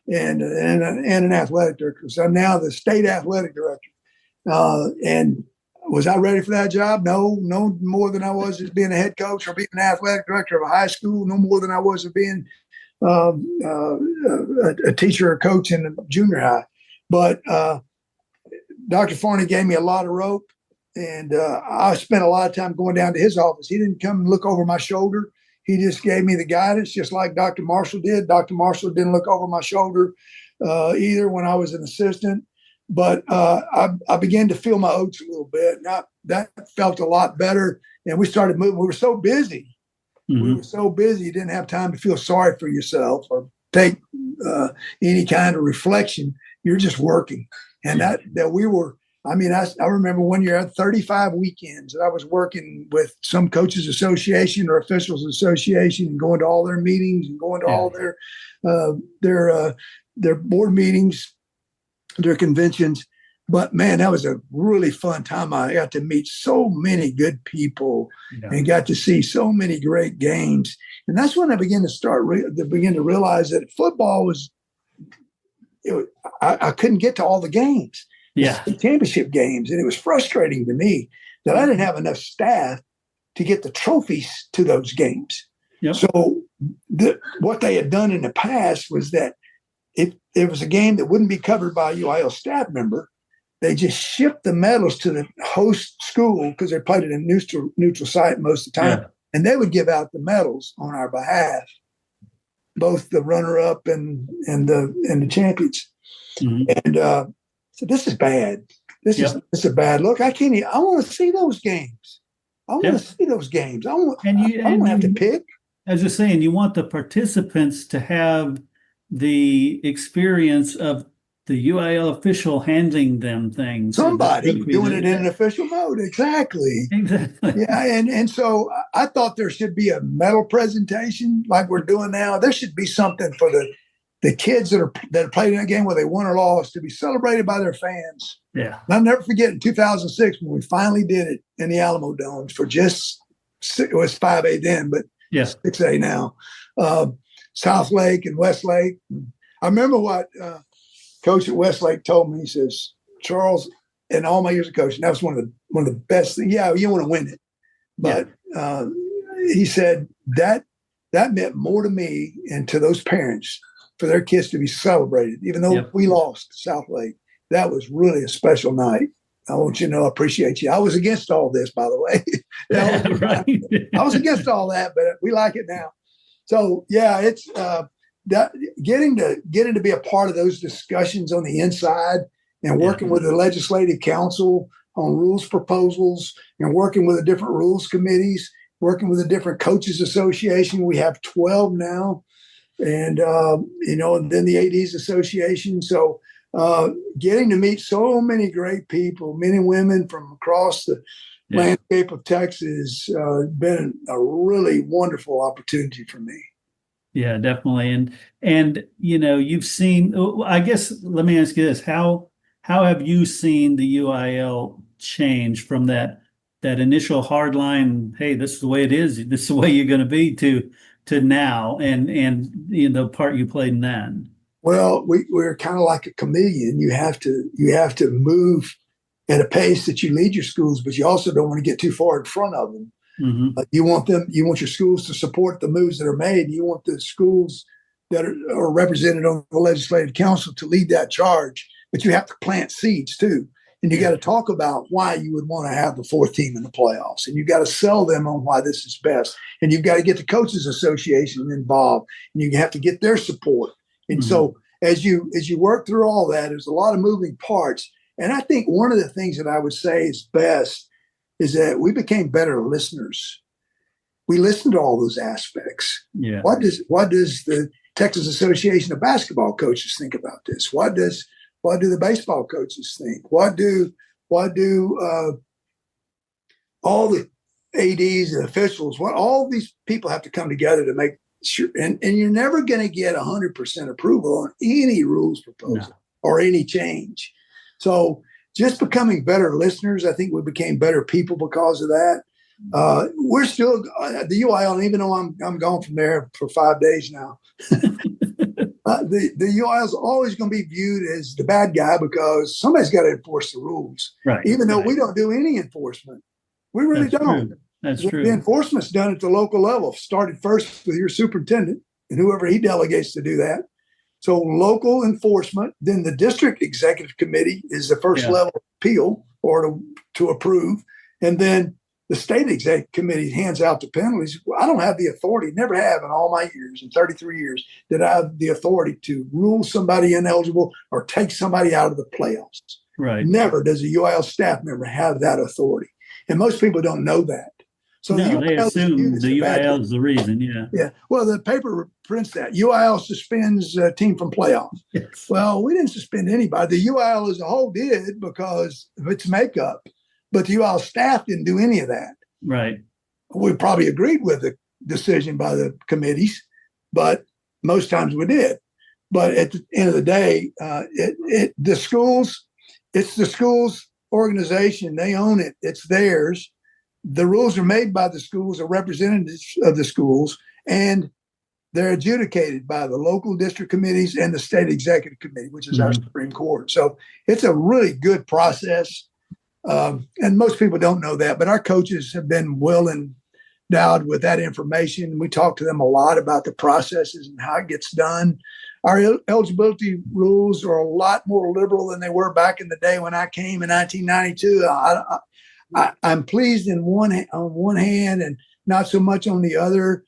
again, and an athletic director. So I'm now the state athletic director. And was I ready for that job? No more than I was as being a head coach or being an athletic director of a high school. No more than I was of being a teacher or coach in junior high. But Dr. Farney gave me a lot of rope, and I spent a lot of time going down to his office. He didn't come and look over my shoulder. He just gave me the guidance, just like Dr. Marshall did. Dr. Marshall didn't look over my shoulder either when I was an assistant. But I began to feel my oats a little bit. And that felt a lot better. And we started moving. We were so busy. We were so busy, you didn't have time to feel sorry for yourself or take any kind of reflection. You're just working. And that we were, I remember one year I had 35 weekends that I was working with some coaches association or officials association and going to all their meetings and going to all their board meetings, their conventions. But man, that was a really fun time. I got to meet so many good people and got to see so many great games. And that's when I began to realize that football was, I couldn't get to all the games, the championship games. And it was frustrating to me that I didn't have enough staff to get the trophies to those games. Yep. So what they had done in the past was that if there was a game that wouldn't be covered by a UIL staff member, they just shipped the medals to the host school because they played it in a neutral site most of the time. Yeah. And they would give out the medals on our behalf, both the runner-up and the champions. And so this is bad. This is a bad look. I want to see those games. I want to see those games. I don't have to pick. As you're saying, you want the participants to have the experience of the UIL official handing them things. Somebody doing it in an official mode. Exactly. Yeah. And so I thought there should be a medal presentation like we're doing now. There should be something for the kids that are played in a game where they won or lost to be celebrated by their fans. Yeah. And I'll never forget in 2006 when we finally did it in the Alamo Domes for just, it was 5A then, but 6A now. South Lake and Westlake. I remember what Coach at Westlake told me. He says, Charles, in all my years of coaching, that was one of the best things. Yeah, you want to win it. But he said that meant more to me and to those parents for their kids to be celebrated, even though we lost South Lake. That was really a special night. I want you to know I appreciate you. I was against all this, by the way. I was against all that, but we like it now. So, it's that getting to be a part of those discussions on the inside and working with the legislative council on rules proposals and working with the different rules committees, working with the different coaches association. We have 12 now, and and then the ADs association. So getting to meet so many great people, men and women from across the landscape of Texas, been a really wonderful opportunity for me. Yeah, definitely. And you've seen, I guess, let me ask you this. How have you seen the UIL change from that initial hard line, hey, this is the way it is, this is the way you're going to be, to now and the part you played in that? Well, we're kind of like a chameleon. You have to move at a pace that you lead your schools, but you also don't want to get too far in front of them. Mm-hmm. You want your schools to support the moves that are made. You want the schools that are represented on the legislative council to lead that charge, but you have to plant seeds too. And you got to talk about why you would want to have the fourth team in the playoffs. And you got to sell them on why this is best. And you've got to get the Coaches Association involved, and you have to get their support. And so as you work through all that, there's a lot of moving parts. And I think one of the things that I would say is best is that we became better listeners. We listened to all those aspects. Yeah. What does the Texas Association of Basketball Coaches think about this? What do the baseball coaches think? What do all the ADs and officials? What all these people have to come together to make sure? And you're never going to get 100% approval on any rules proposal or any change. So just becoming better listeners, I think we became better people because of that. We're still the UIL, and even though I'm gone from there for 5 days now, the UIL is always going to be viewed as the bad guy because somebody's got to enforce the rules. Right. Even though we don't do any enforcement, we really don't. That's true. The enforcement's done at the local level. Started first with your superintendent and whoever he delegates to do that. So local enforcement, then the district executive committee is the first level of appeal or to approve, and then the state executive committee hands out the penalties. I don't have the authority, never have in all my years, in 33 years, that I have the authority to rule somebody ineligible or take somebody out of the playoffs. Right. Never does a UIL staff member have that authority. And most people don't know that. So they assume the UIL is the reason, Yeah. Well, the paper prints that. UIL suspends a team from playoffs. Yes. Well, we didn't suspend anybody. The UIL as a whole did because of its makeup. But the UIL staff didn't do any of that. Right. We probably agreed with the decision by the committees, but most times we did. But at the end of the day, it's the schools organization. They own it. It's theirs. The rules are made by the schools or representatives of the schools, and they're adjudicated by the local district committees and the state executive committee, which is our Supreme Court. So it's a really good process. And most people don't know that, but our coaches have been well endowed with that information. We talk to them a lot about the processes and how it gets done. Our eligibility rules are a lot more liberal than they were back in the day when I came in 1992. I'm pleased on one hand and not so much on the other.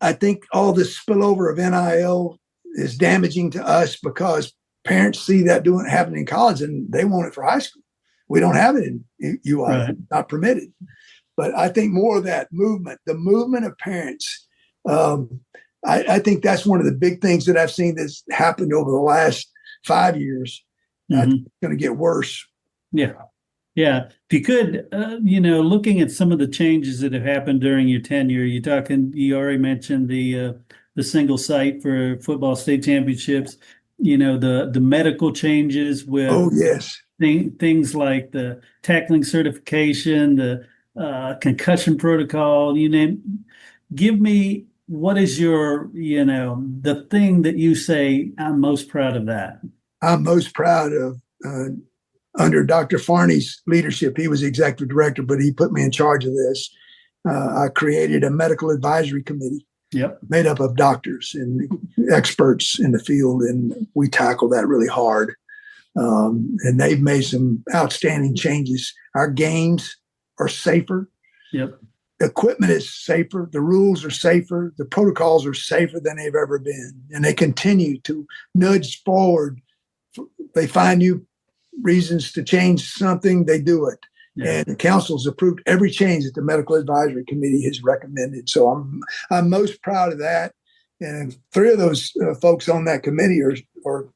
I think all this spillover of NIL is damaging to us because parents see that happening in college and they want it for high school. We don't have it in UI, right. Not permitted. But I think more of that movement, the movement of parents, I think that's one of the big things that I've seen that's happened over the last 5 years. It's going to get worse. Yeah. Yeah. If you could, looking at some of the changes that have happened during your tenure, you already mentioned the single site for football state championships, the medical changes with things like the tackling certification, the concussion protocol, you name. Give me, what is your, the thing that you say, I'm most proud of that? I'm most proud of, under Dr. Farney's leadership, he was the executive director, but he put me in charge of this. I created a medical advisory committee made up of doctors and experts in the field, and we tackle that really hard. And they've made some outstanding changes. Our games are safer. Yep. Equipment is safer. The rules are safer. The protocols are safer than they've ever been. And they continue to nudge forward. They find new reasons to change something, they do it. Yeah. And the council's approved every change that the medical advisory committee has recommended. So I'm most proud of that. And 3 of those folks on that committee are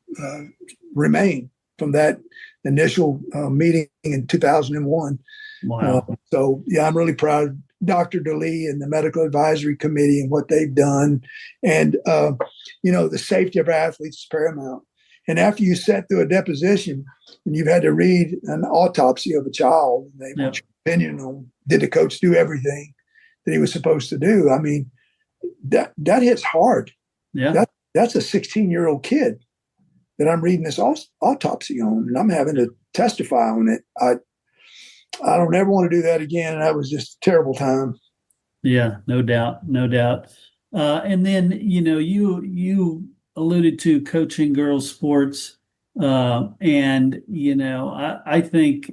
remain from that initial meeting in 2001. Wow. So I'm really proud of Dr. Doelle and the medical advisory committee and what they've done. And, the safety of our athletes is paramount. And after you sat through a deposition and you've had to read an autopsy of a child, and they want your opinion on, did the coach do everything that he was supposed to do? I mean, that hits hard. Yeah. That's a 16-year-old kid that I'm reading this autopsy on, and I'm having to testify on it. I don't ever want to do that again. That was just a terrible time. Yeah, no doubt. And then, you alluded to coaching girls sports. And, I think,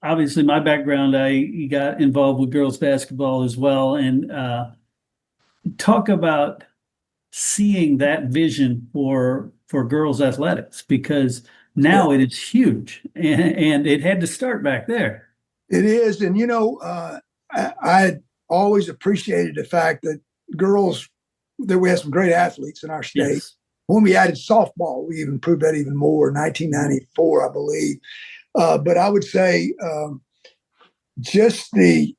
obviously, my background, I got involved with girls basketball as well. And talk about seeing that vision for girls athletics, because now it is huge, and it had to start back there. It is. And, I always appreciated the fact that we have some great athletes in our state. Yes. When we added softball, we even improved that even more in 1994, I believe. But I would say just the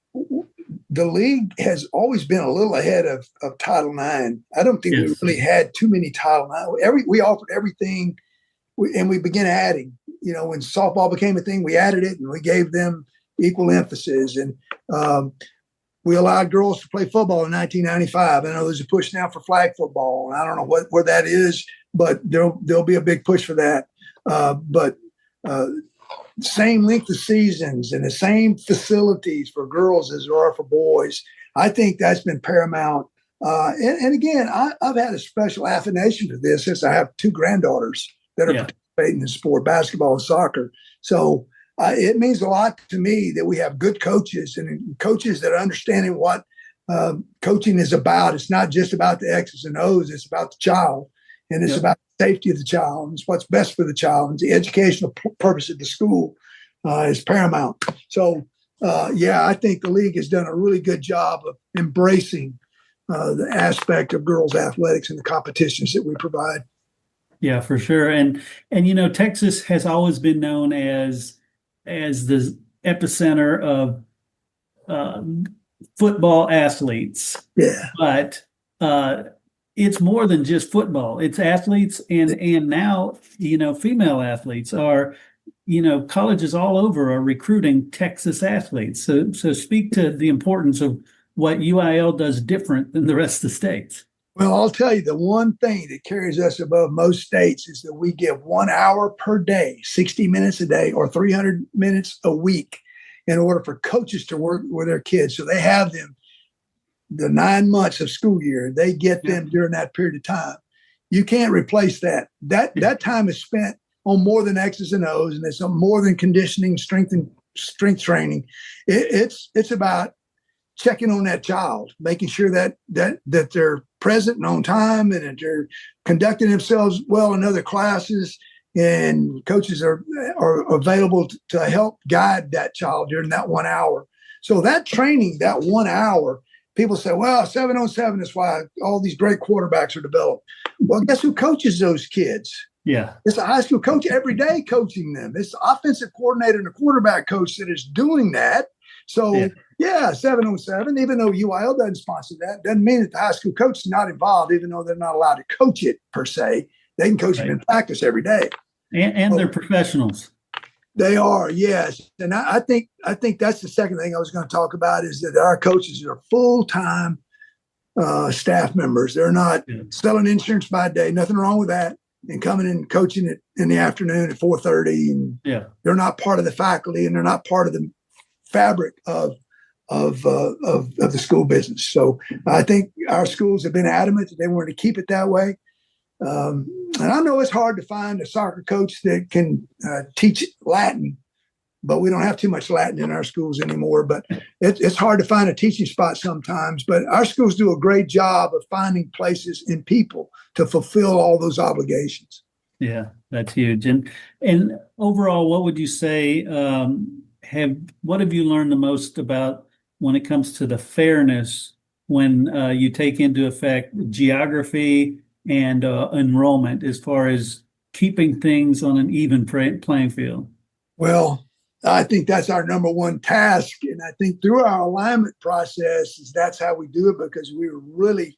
league has always been a little ahead of Title IX. I don't think we really had too many Title IX. We offered everything, and we began adding. When softball became a thing, we added it, and we gave them equal emphasis. And we allowed girls to play football in 1995. I know there's a push now for flag football, and I don't know where that is, but there'll be a big push for that. But same length of seasons and the same facilities for girls as there are for boys. I think that's been paramount. And again, I've had a special affiliation to this since I have two granddaughters that are participating in sport, basketball and soccer. So it means a lot to me that we have good coaches and coaches that are understanding what coaching is about. It's not just about the X's and O's. It's about the child, and it's about the safety of the child. It's what's best for the child. And the educational purpose of the school is paramount. So, I think the league has done a really good job of embracing the aspect of girls' athletics and the competitions that we provide. Yeah, for sure. And Texas has always been known as the epicenter of football athletes. Yeah. But it's more than just football. It's athletes, and now, female athletes are, colleges all over are recruiting Texas athletes. So speak to the importance of what UIL does different than the rest of the states. Well, I'll tell you, the one thing that carries us above most states is that we give 1 hour per day, 60 minutes a day, or 300 minutes a week in order for coaches to work with their kids. So they have them the 9 months of school year. They get them during that period of time. You can't replace that. That time is spent on more than X's and O's, and it's on more than conditioning, strength training. It's about checking on that child, making sure that they're present and on time, and that they're conducting themselves well in other classes, and coaches are available to help guide that child during that 1 hour. So that training, that 1 hour, people say, well, 7-on-7 is why all these great quarterbacks are developed. Well, guess who coaches those kids? Yeah. It's a high school coach every day coaching them. It's the offensive coordinator and the quarterback coach that is doing that. So, 7-on-7, even though UIL doesn't sponsor that, doesn't mean that the high school coach is not involved, even though they're not allowed to coach it per se. They can coach it in practice every day. And they're professionals. They are, yes. And I think that's the second thing I was going to talk about, is that our coaches are full-time staff members. They're not selling insurance by day. Nothing wrong with that. And coming in and coaching it in the afternoon at 4:30. And they're not part of the faculty, and they're not part of the fabric of the school business. So I think our schools have been adamant that they want to keep it that way. And I know it's hard to find a soccer coach that can teach Latin, but we don't have too much Latin in our schools anymore. But it's hard to find a teaching spot sometimes. But our schools do a great job of finding places and people to fulfill all those obligations. Yeah, that's huge. And overall, what would you say? What have you learned the most about when it comes to the fairness when you take into effect geography and enrollment, as far as keeping things on an even playing field? Well, I think that's our number one task. And I think through our alignment process, that's how we do it, because we really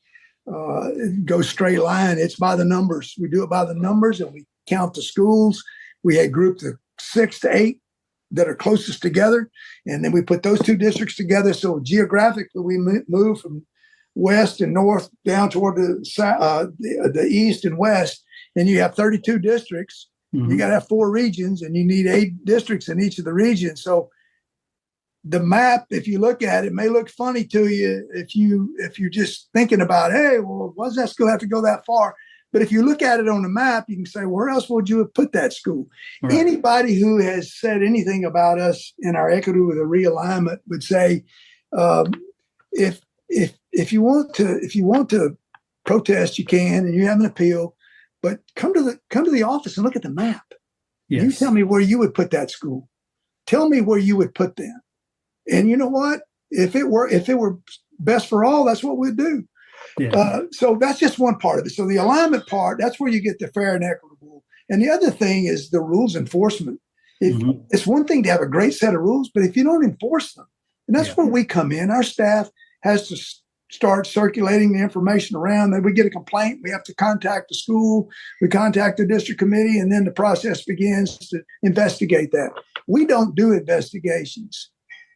go straight line. It's by the numbers. We do it by the numbers, and we count the schools. We had grouped of 6 to 8 that are closest together. And then we put those two districts together. So geographically, we move from west and north down toward the east and west. And you have 32 districts. Mm-hmm. You got to have 4 regions, and you need 8 districts in each of the regions. So the map, if you look at it, may look funny to you if you're just thinking about, hey, well, why does that school have to go that far? But if you look at it on the map, you can say, where else would you have put that school? Right. Anybody who has said anything about us in our equity with a realignment would say, if you want to protest, you can, and you have an appeal, but come to the office and look at the map. Yes. You tell me where you would put that school. Tell me where you would put them. And you know what? If it were best for all, that's what we'd do. Yeah. So that's just one part of it. So the alignment part, that's where you get the fair and equitable. And the other thing is the rules enforcement. It's one thing to have a great set of rules, but if you don't enforce them, and that's where we come in. Our staff has to start circulating the information around. Then we get a complaint, we have to contact the school, we contact the district committee, and then the process begins to investigate that. We don't do investigations.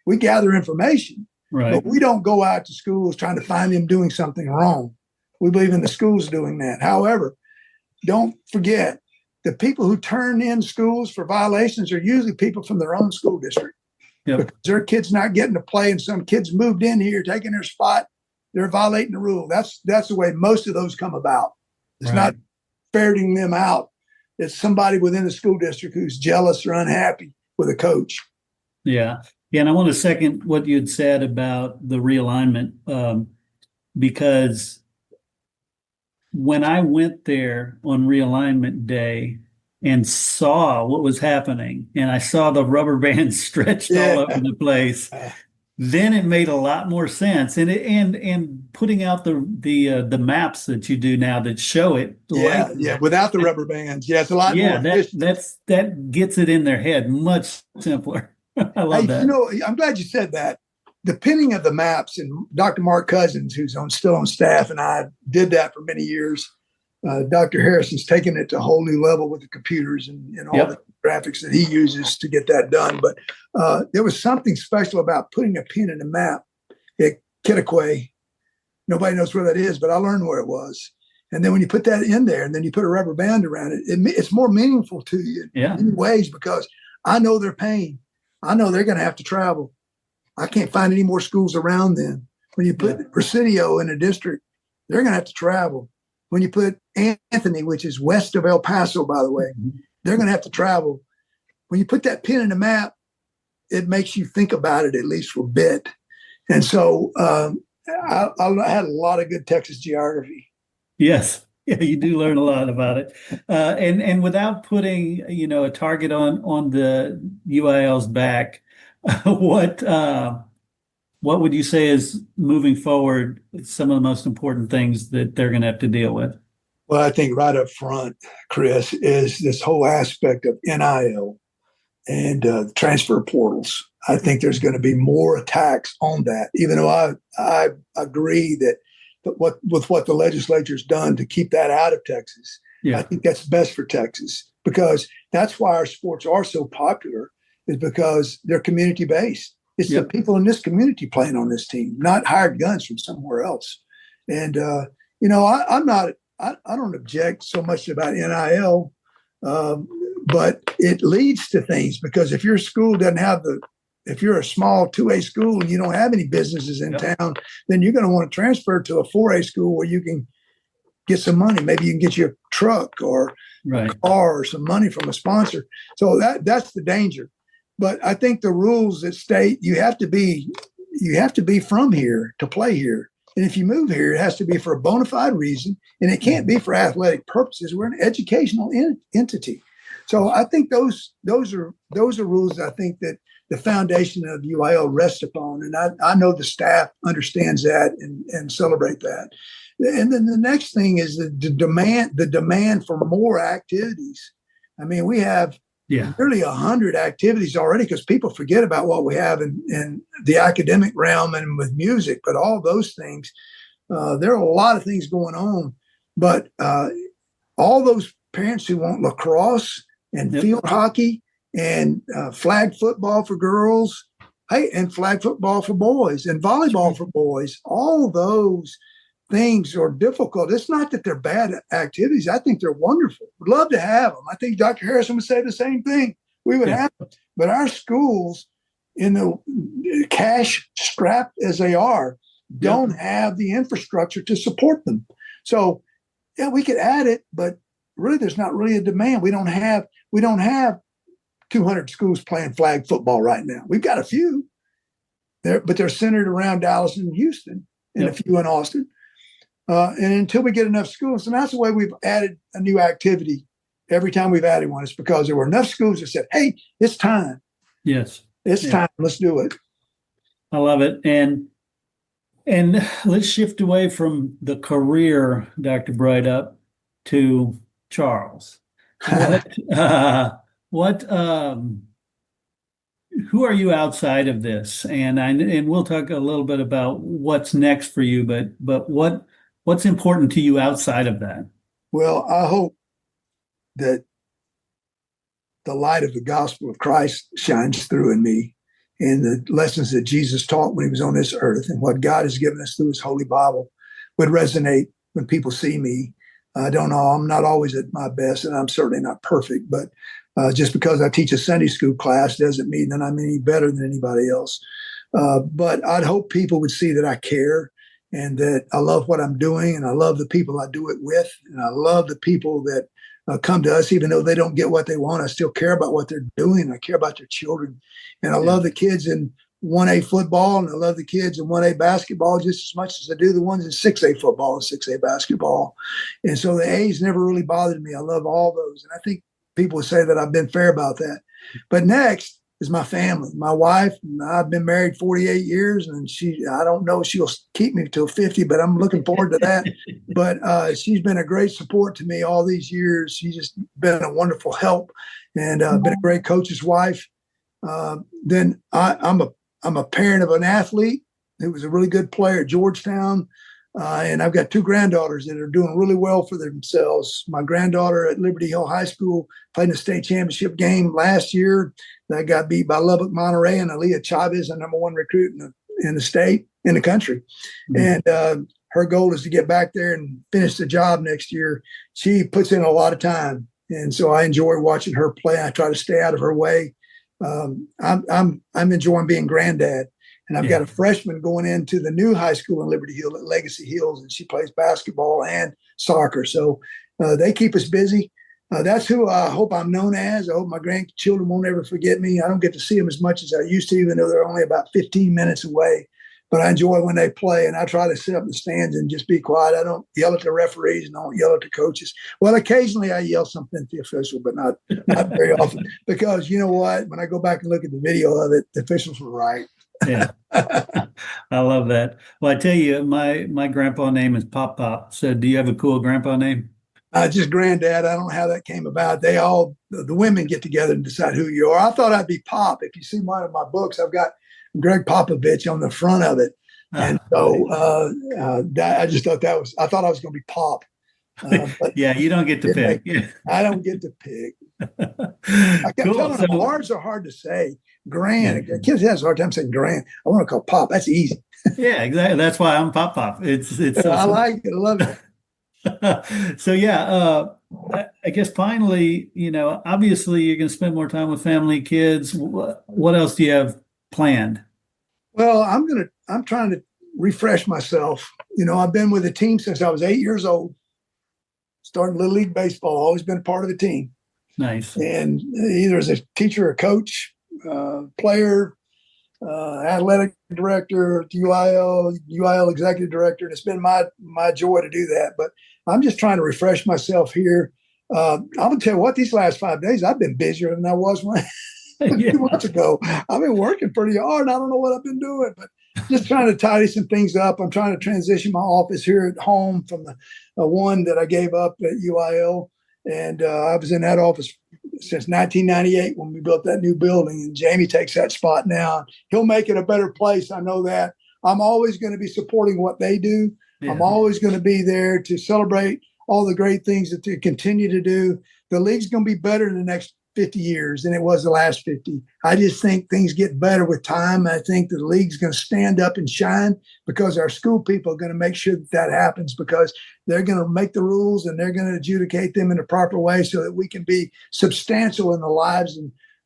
We gather information, but we don't go out to schools trying to find them doing something wrong. We believe in the schools doing that. However, don't forget, the people who turn in schools for violations are usually people from their own school district. Yep. Because their kid's not getting to play and some kids moved in here taking their spot, they're violating the rule. That's the way most of those come about. It's not ferreting them out. It's somebody within the school district who's jealous or unhappy with a coach. Yeah. And I want to second what you had said about the realignment, because when I went there on realignment day and saw what was happening, and I saw the rubber bands stretched all over the place, then it made a lot more sense. And putting out the maps that you do now that show it, without the rubber bands, it's a lot more. That gets it in their head much simpler. I love that. You know, I'm glad you said that. The pinning of the maps, and Dr. Mark Cousins, who's still on staff, and I did that for many years. Dr. Harrison's taken it to a whole new level with the computers and all the graphics that he uses to get that done. But there was something special about putting a pin in the map at Kittiquay. Nobody knows where that is, but I learned where it was. And then when you put that in there and then you put a rubber band around it, it's more meaningful to you in many ways, because I know their pain. I know they're going to have to travel. I can't find any more schools around them. When you put Presidio in a district, they're going to have to travel. When you put Anthony, which is west of El Paso, by the way, they're going to have to travel. When you put that pin in the map, it makes you think about it at least for a bit. And so I had a lot of good Texas geography. Yes. Yeah, you do learn a lot about it. And without putting, a target on the UIL's back, what would you say is moving forward some of the most important things that they're going to have to deal with? Well, I think right up front, Chris, is this whole aspect of NIL and transfer portals. I think there's going to be more attacks on that, even though I agree that with what the legislature's done to keep that out of Texas. I think that's best for Texas, because that's why our sports are so popular, is because they're community-based. It's the people in this community playing on this team, not hired guns from somewhere else. And, I don't object so much about NIL, but it leads to things, because if your school doesn't have if you're a small 2A school and you don't have any businesses in town, then you're going to want to transfer to a 4A school where you can get some money. Maybe you can get you a truck or a car or some money from a sponsor. So that's the danger. But I think the rules that state you have to be from here to play here. And if you move here, it has to be for a bona fide reason, and it can't be for athletic purposes. We're an educational entity. So I think those are rules I think that the foundation of UIL rests upon. And I know the staff understands that and celebrate that. And then the next thing is the demand for more activities. I mean, we have nearly 100 activities already, because people forget about what we have in the academic realm and with music, but all those things, there are a lot of things going on. But all those parents who want lacrosse and field hockey and flag football for girls, and flag football for boys and volleyball for boys, all those things are difficult. It's not that they're bad activities. I think they're wonderful. Would love to have them. I think Dr. Harrison would say the same thing. We would have them. But our schools, in the cash strapped as they are, don't have the infrastructure to support them. So Yeah, we could add it, but really there's not really a demand. We don't have 200 schools playing flag football right now. We've got a few there, but they're centered around Dallas and Houston and a few in Austin. And until we get enough schools, and that's the way we've added a new activity every time we've added one. It's because there were enough schools that said, hey, it's time. Yes. It's time. Let's do it. I love it. And let's shift away from the career, Dr. Breithaupt, to Charles. Who are you outside of this? And we'll talk a little bit about what's next for you, but what's important to you outside of that? Well, I hope that the light of the gospel of Christ shines through in me, and the lessons that Jesus taught when he was on this earth and what God has given us through his Holy Bible would resonate when people see me. I don't know, I'm not always at my best, and I'm certainly not perfect, but just because I teach a Sunday school class doesn't mean that I'm any better than anybody else. But I'd hope people would see that I care and that I love what I'm doing, and I love the people I do it with, and I love the people that come to us, even though they don't get what they want. I still care about what they're doing. I care about their children. And I love the kids in 1A football, and I love the kids in 1A basketball just as much as I do the ones in 6A football and 6A basketball. And so the A's never really bothered me. I love all those. And I think people would say that I've been fair about that. But next is my family, my wife. I've been married 48 years, and I don't know if she'll keep me till 50, but I'm looking forward to that. But she's been a great support to me all these years. She's just been a wonderful help, and been a great coach's wife. Then I'm a parent of an athlete who was a really good player at Georgetown. And I've got two granddaughters that are doing really well for themselves. My granddaughter at Liberty Hill High School played in the state championship game last year. That got beat by Lubbock, Monterey, and Aaliyah Chavez, the number one recruit in the state, in the country. Mm-hmm. And her goal is to get back there and finish the job next year. She puts in a lot of time, and so I enjoy watching her play. I try to stay out of her way. I'm enjoying being granddad. And I've got a freshman going into the new high school in Liberty Hill at Legacy Hills, and she plays basketball and soccer. So they keep us busy. That's who I hope I'm known as. I hope my grandchildren won't ever forget me. I don't get to see them as much as I used to, even though they're only about 15 minutes away. But I enjoy when they play, and I try to sit up in the stands and just be quiet. I don't yell at the referees, and I don't yell at the coaches. Well, occasionally I yell something at the official, but not very often. Because you know what? When I go back and look at the video of it, the officials were right. Yeah, I love that. Well, I tell you, my grandpa name is Pop Pop. So do you have a cool grandpa name? Just Granddad. I don't know how that came about. The women get together and decide who you are. I thought I'd be Pop. If you see one of my books, I've got Greg Popovich on the front of it. And so I just thought I thought I was going to be Pop. But yeah, you don't get to pick. I don't get to pick. I kept telling them words are hard to say. Grand. Kids has a hard time saying grand. I want to call Pop. That's easy. Yeah, exactly. That's why I'm Pop Pop. It's I like it. I love it. So I guess finally, obviously you're going to spend more time with family, kids. What else do you have planned? Well, I'm trying to refresh myself. I've been with a team since I was 8 years old. Started Little League Baseball, always been a part of the team. Nice. And either as a teacher or coach, player, athletic director, UIL executive director, and it's been my joy to do that. But I'm just trying to refresh myself here. I'm going to tell you what, these last 5 days, I've been busier than I was a few months ago. I've been working pretty hard, and I don't know what I've been doing, but just trying to tidy some things up. I'm trying to transition my office here at home from the one that I gave up at UIL. And I was in that office since 1998 when we built that new building. And Jamie takes that spot now. He'll make it a better place. I know that. I'm always going to be supporting what they do. Yeah. I'm always going to be there to celebrate all the great things that they continue to do. The league's going to be better in the next 50 years than it was the last 50. I just think things get better with time. I think the league's going to stand up and shine because our school people are going to make sure that happens, because they're going to make the rules and they're going to adjudicate them in a proper way so that we can be substantial in the lives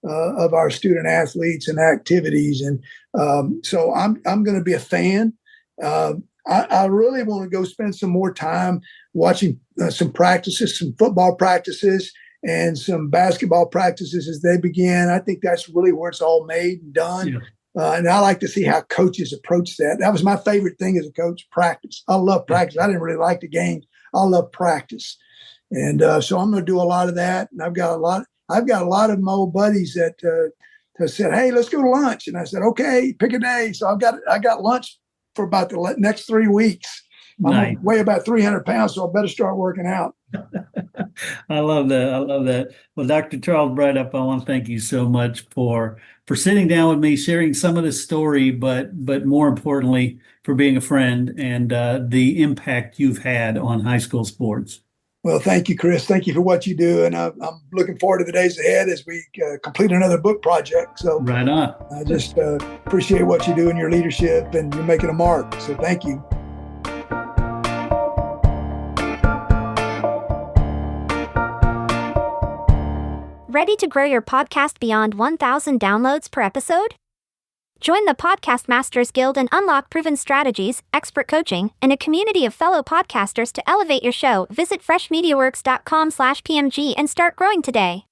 of our student athletes and activities. And so I'm going to be a fan. I really want to go spend some more time watching some practices, some football practices, and some basketball practices as they begin. I think that's really where it's all made and done. Yeah. And I like to see how coaches approach that. That was my favorite thing as a coach, practice. I love practice. I didn't really like the games. I love practice. And so I'm going to do a lot of that. And I've got a lot of my old buddies that said, hey, let's go to lunch. And I said, okay, pick a day. So I got lunch for about the next 3 weeks. Nice. I weigh about 300 pounds, so I better start working out. I love that. Well, Dr. Charles Breithaupt, I want to thank you so much for sitting down with me, sharing some of this story, but more importantly, for being a friend and the impact you've had on high school sports. Well, thank you, Chris. Thank you for what you do. And I'm looking forward to the days ahead as we complete another book project. So right on. I just appreciate what you do in your leadership, and you're making a mark. So thank you. Ready to grow your podcast beyond 1,000 downloads per episode? Join the Podcast Masters Guild and unlock proven strategies, expert coaching, and a community of fellow podcasters to elevate your show. Visit freshmediaworks.com/PMG and start growing today.